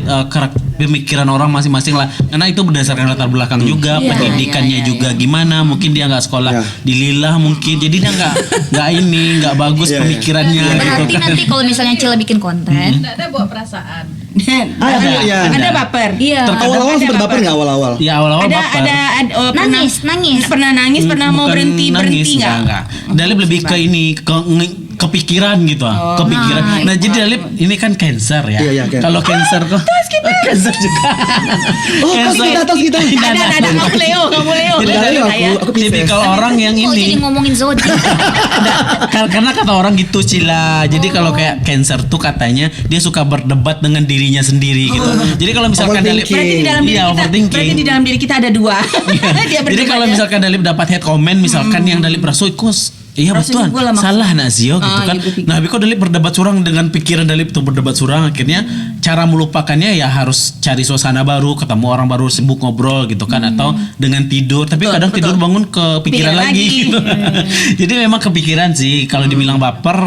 pemikiran orang masing-masing lah. Karena itu berdasarkan latar belakang juga, pendidikannya juga gimana. Mungkin dia nggak sekolah Ya. di Lillah mungkin. Jadi dia nggak bagus Iya, iya. pemikirannya gitu Berarti kan. nanti kalau misalnya Cila bikin konten, Tidak ada bawa perasaan. Iya. Ada baper. iya. Awal-awal Ada sempat baper baper. nggak awal-awal? Ya awal-awal Ada baper. Nangis. Pernah nangis, pernah mau Bukan berhenti nangis, nggak? Dalip lebih ke ini kepikiran gitu kepikiran. Nah jadi Dalip ini kan cancer ya. Iya, cancer. Kalau cancer kok cancer juga. Oh, kita. Ada kamu Leo. Jadi aku Jadi Pisces. kalau orang yang Kok jadi ini ngomongin zodiak? karena kata orang gitu Cila. Jadi kalau kayak cancer tuh katanya dia suka berdebat dengan dirinya sendiri gitu. Jadi kalau misalkan Dalip Overthinking. Berarti di dalam diri Iya, kita, overthinking. berarti di dalam diri kita ada dua. Dia Jadi kalau berdebat ya. misalkan Dalip dapat head comment misalkan yang Dalip rasa kus iya Rasanya betul gua lah maksud. salah Nazio gitu kan. iya, gue pikir. Nah, tapi kok Dalip berdebat curang dengan pikiran Dalip tuh berdebat curang akhirnya cara melupakannya ya harus cari suasana baru, ketemu orang baru, sibuk ngobrol gitu kan atau dengan tidur. Tapi kadang tidur bangun kepikiran Pikiran lagi lagi. gitu. Jadi memang kepikiran sih kalau dibilang baper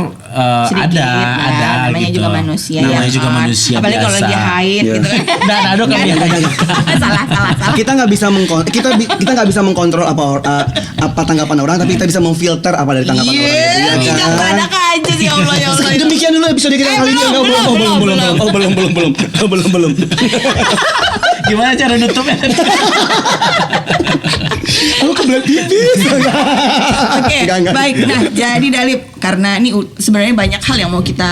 Sedikit, ada namanya gitu. juga manusia Namanya ya juga kan? manusia Apalagi kalau biasa. lagi haid Iya. gitu kan. Nah, aduh kami salah. Kita nggak bisa kita nggak bisa mengkontrol apa tanggapan orang, tapi kita bisa memfilter apa dari tanggapan orang. Iya Tidak kan? beranak aja sih Allah ya Allah. Demikian dulu episode kita kali ini. Belum. Gimana cara nutupnya? Aku kebelet tipis. Oke, Enggak. baik. Nah, jadi Dalip, karena ini sebenarnya banyak hal yang mau kita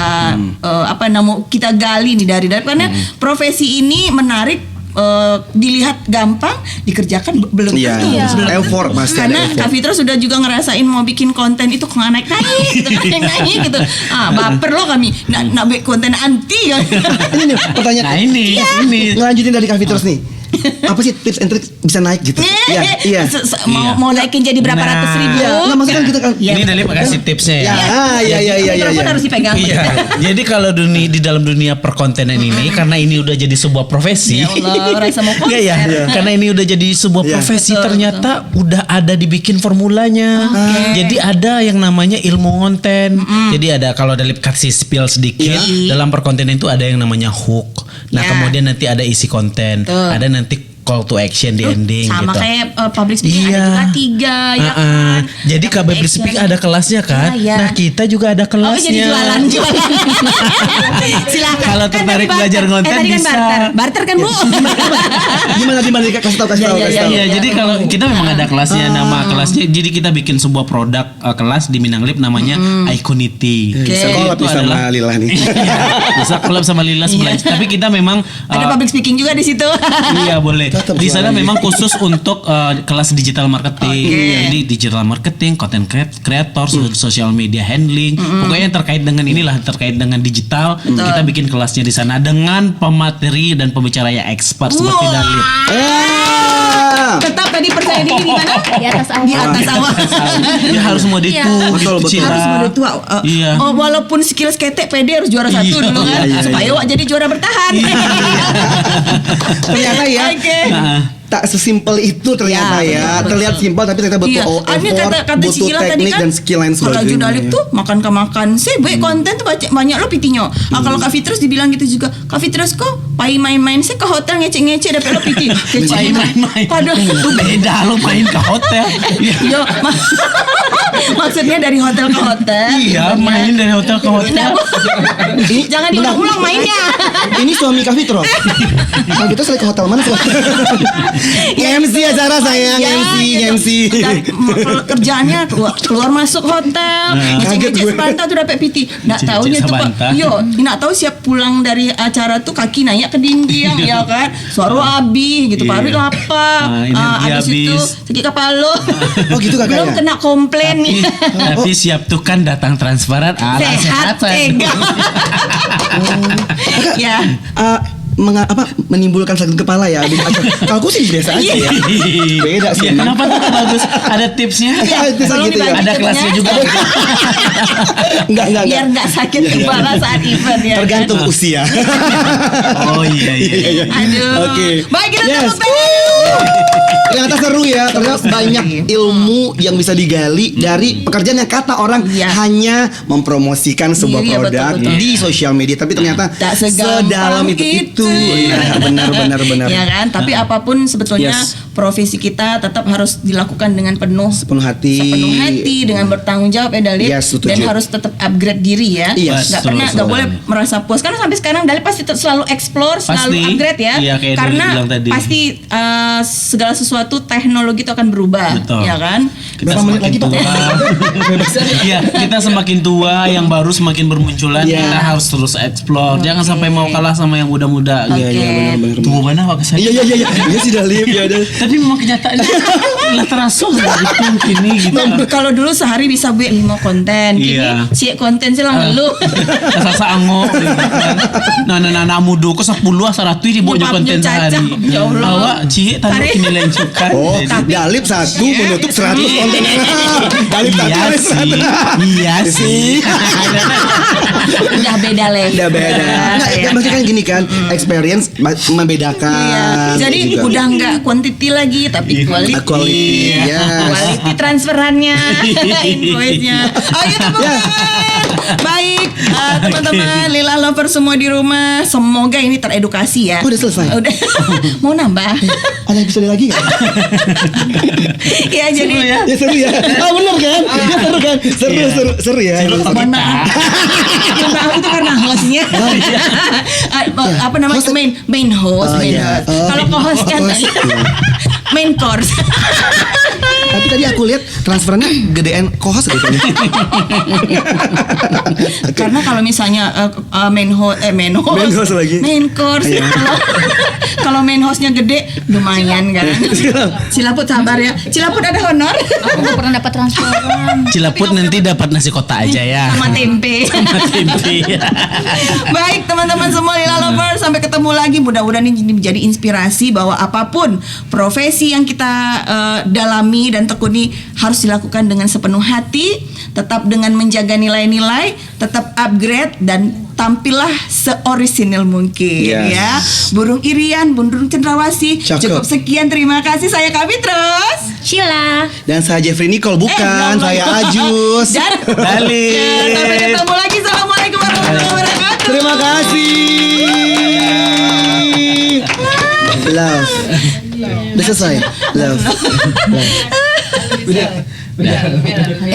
mau kita gali nih dari Dalip karena profesi ini menarik. Dilihat gampang, dikerjakan belum Iya, tentu. Belum effort tentu. pasti ada Karena effort. Kak Fitro sudah juga ngerasain mau bikin konten itu kok nggak naik gitu, naik gitu. Baper loh kami. Nak bikin konten anti kan. Ini nih pertanyaan. Nah ini Ngelanjutin dari Kak Fitros nih. Apa sih tips and tricks bisa naik gitu? Iya. Mau naikin jadi berapa Nah. ratus ribu? Nggak, maksudnya kan kita kan. Ini Dalip kasih tipsnya ya. Iya. Mikrofon harus dipegang. Iya. Jadi kalau di dalam dunia perkontenan ini karena ini udah jadi sebuah profesi. Ya Allah, rasa mau konser. Iya ya. Karena ini udah jadi sebuah Iya. profesi ternyata udah ada dibikin formulanya. Jadi ada yang namanya ilmu konten. Jadi ada kalau Dalip kasih spill sedikit dalam perkontenan itu ada yang namanya hook. Nah, Ya. kemudian nanti ada isi konten. Betul. Ada nanti call to action di ending Sama gitu. kayak public speaking ada juga 3 ya kan. Jadi Kak Public Action. Speaking ada kelasnya kan? Iya. Nah kita juga ada Oh kelasnya. jadi jualan. Silakan. Kalau Kan tertarik tadi belajar konten tadi kan bisa. barter kan Bu? Gimana kasih tahu. Iya, jadi kalau kita memang ada kelasnya, nama kelasnya. Jadi kita bikin sebuah produk kelas di Minang Lip namanya Iconity. Bisa Jadi collab itu sama adalah- Lila nih. Iya, bisa collab sama Lila sebelah. Tapi kita memang Ada public speaking juga di situ. Iya boleh. Tetap Di sana jualan. memang khusus untuk kelas digital marketing. Jadi digital marketing, content creator, social media handling, pokoknya yang terkait dengan inilah terkait dengan digital. Kita bikin kelasnya di sana dengan pemateri dan pembicara yang expert seperti Wah. Dalip. Tetap tadi percaya diri di mana? Di atas awan. Di atas awan. Ya harus mau itu Betul, gitu, betul. Cila. Harus mode tua. Iya. Oh, walaupun skill skate pede harus juara satu Iya. dulu kan. Iya. Supaya Wak jadi juara bertahan. Ternyata ya. Oke. Tak sesimpel itu ternyata Ya, ya. betul, Terlihat betul. simpel tapi ternyata butuh Iya. Ini effort, kata butuh Cila tadi teknik kan dan skill lain kalau sebagainya. Judalip tuh makan sih baik konten tuh banyak lo pitinyo. Kalau Kak Fitrus dibilang gitu juga. Kak Fitrus kok pai main-main sih ke hotel ngece-ngece dapat lo piti. Main-main. Padahal Itu beda lo main ke hotel. Yo, Maksudnya dari hotel ke hotel. Iya, Sebenarnya. main dari hotel ke hotel. Nah, jangan diulang-ulang mainnya. Ini suami Kak Fitro. Kak Fitro selalu ke hotel mana sih? MC acara sayang, Ya, MC, gitu. MC. Kalau kerjaannya keluar masuk hotel, Kaget ngecek gue. sebentar tuh dapat PT. Nggak Ngecek taunya tuh Pak. sebentar. Yo, nggak tahu siap pulang dari acara tuh kaki naik ke dinding ya kan. Suara abi gitu, Iya. Pak Ari lapar. Energi Habis itu habis. sakit kepala. Oh gitu kakak Belum ya? kena komplain nih. Tapi siap tuh kan datang transparan ala Sehat kesehatan. tega. Ya. Menimbulkan sakit kepala ya. Kalau aku sih biasa aja ya. Beda sih. Iya, emang. kenapa tuh bagus? Ada tipsnya? Itu Tolong gitu ya. dibagi Ada kelasnya tipsnya. juga. Enggak. Biar nggak sakit kepala saat event ya. Tergantung usia. Oh iya. Aduh. Oke. Baik, kita Yes. tepuk tangan. Ternyata seru ya. Ternyata banyak ilmu yang bisa digali dari pekerjaan yang kata orang Iya. hanya mempromosikan sebuah Iya, produk betul. di sosial media, tapi ternyata Tak segampang sedalam itu. itu. Iya, benar. Ya kan, tapi apapun sebetulnya Yes. profesi kita tetap harus dilakukan dengan Sepenuh hati. dengan bertanggung jawab ya Dalip. Yes, setuju. Dan harus tetap upgrade diri ya. Yes. Nggak Betul, pernah, nggak betul. boleh merasa puas karena sampai sekarang Dalip pasti selalu explore, selalu Pasti. upgrade ya. Iya, kayak Karena Dalip bilang tadi. pasti segala sesuatu teknologi itu akan berubah, Betul. ya kan? Kita Berapa menit semakin lagi, Pak? tua. Iya, kita semakin tua, yang baru semakin bermunculan. Iya. Kita harus terus explore. Jangan sampai mau kalah sama yang muda-muda. Oke. Iya, benar. Tunggu mana Pak saya? Iya. Iya sih Dalip ya. Tapi memang kenyataannya lah terasa gitu kini gitu. Kalau dulu sehari bisa buat 5 konten, kini Iya. si konten sih lah ngeluh. Sasa ango gitu kan. Nah mudo ko 10 100 di bawah Nyebabnya konten cacat. sehari. Ya Allah. Awak cie tanpa Tarik. kinilai cukai. Oh, Dalip satu menutup 100 konten. Dalip satu Iya Dalip sih. 100. Iya sih. Udah beda level. Udah beda. Nah, Ya. maksudnya kan gini kan, experience membedakan. Iya. Jadi gitu. udah nggak quantity lagi tapi quality. Quality, yes. Quality transferannya, invoice-nya. Ayo tepuk tangan. Baik, teman-teman Lila Lover semua di rumah, semoga ini teredukasi ya. Oh, udah selesai? Udah. Mau nambah? Ada episode lagi nggak? Ya jadi ya. Ya seru ya. Ah bener kan? Ya, seru kan? Seru ya. Mohon maaf. Mohon maaf itu karena hostnya. Apa namanya Host- main host, Oh, main iya. host. Oh, Kalau co-host kan host, iya. main course. Tapi tadi aku lihat transferannya gedean kohos gitu. Karena kalau misalnya main host Main host lagi. main course. Iya. Kalau main hostnya gede lumayan kan. Cilaput sabar ya. Cilaput ada honor. Aku gak pernah dapat transferan. Cilaput nanti dapat nasi kotak aja ya. Sama tempe. Sama tempe. Baik teman-teman semua Lila Lover, sampai ketemu lagi. Mudah-mudahan ini menjadi inspirasi bahwa apapun profesi yang kita dalami dan tekuni harus dilakukan dengan sepenuh hati, tetap dengan menjaga nilai-nilai, tetap upgrade dan tampillah seorisinil mungkin. Yes. Ya. Burung Irian, burung Cendrawasih. Cakep. Cukup sekian, terima kasih. Saya Kami terus. Sheila. Dan saya Jeffrey Nicole bukan, belum. saya Ajus. Dan Dalip. Ya, sampai ketemu lagi. Assalamualaikum warahmatullahi wabarakatuh. Terima kasih. Love. Udah selesai. Love.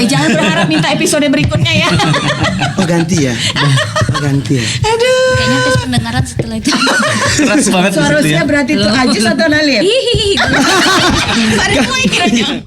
Jangan berharap minta episode berikutnya ya. Oh ganti ya. Oh ganti ya. Aduh. Kayaknya tes pendengaran setelah itu. Keras banget di situ ya. Seharusnya berarti itu Ajis atau Nalip? Hihihi. Tarik gue kiranya.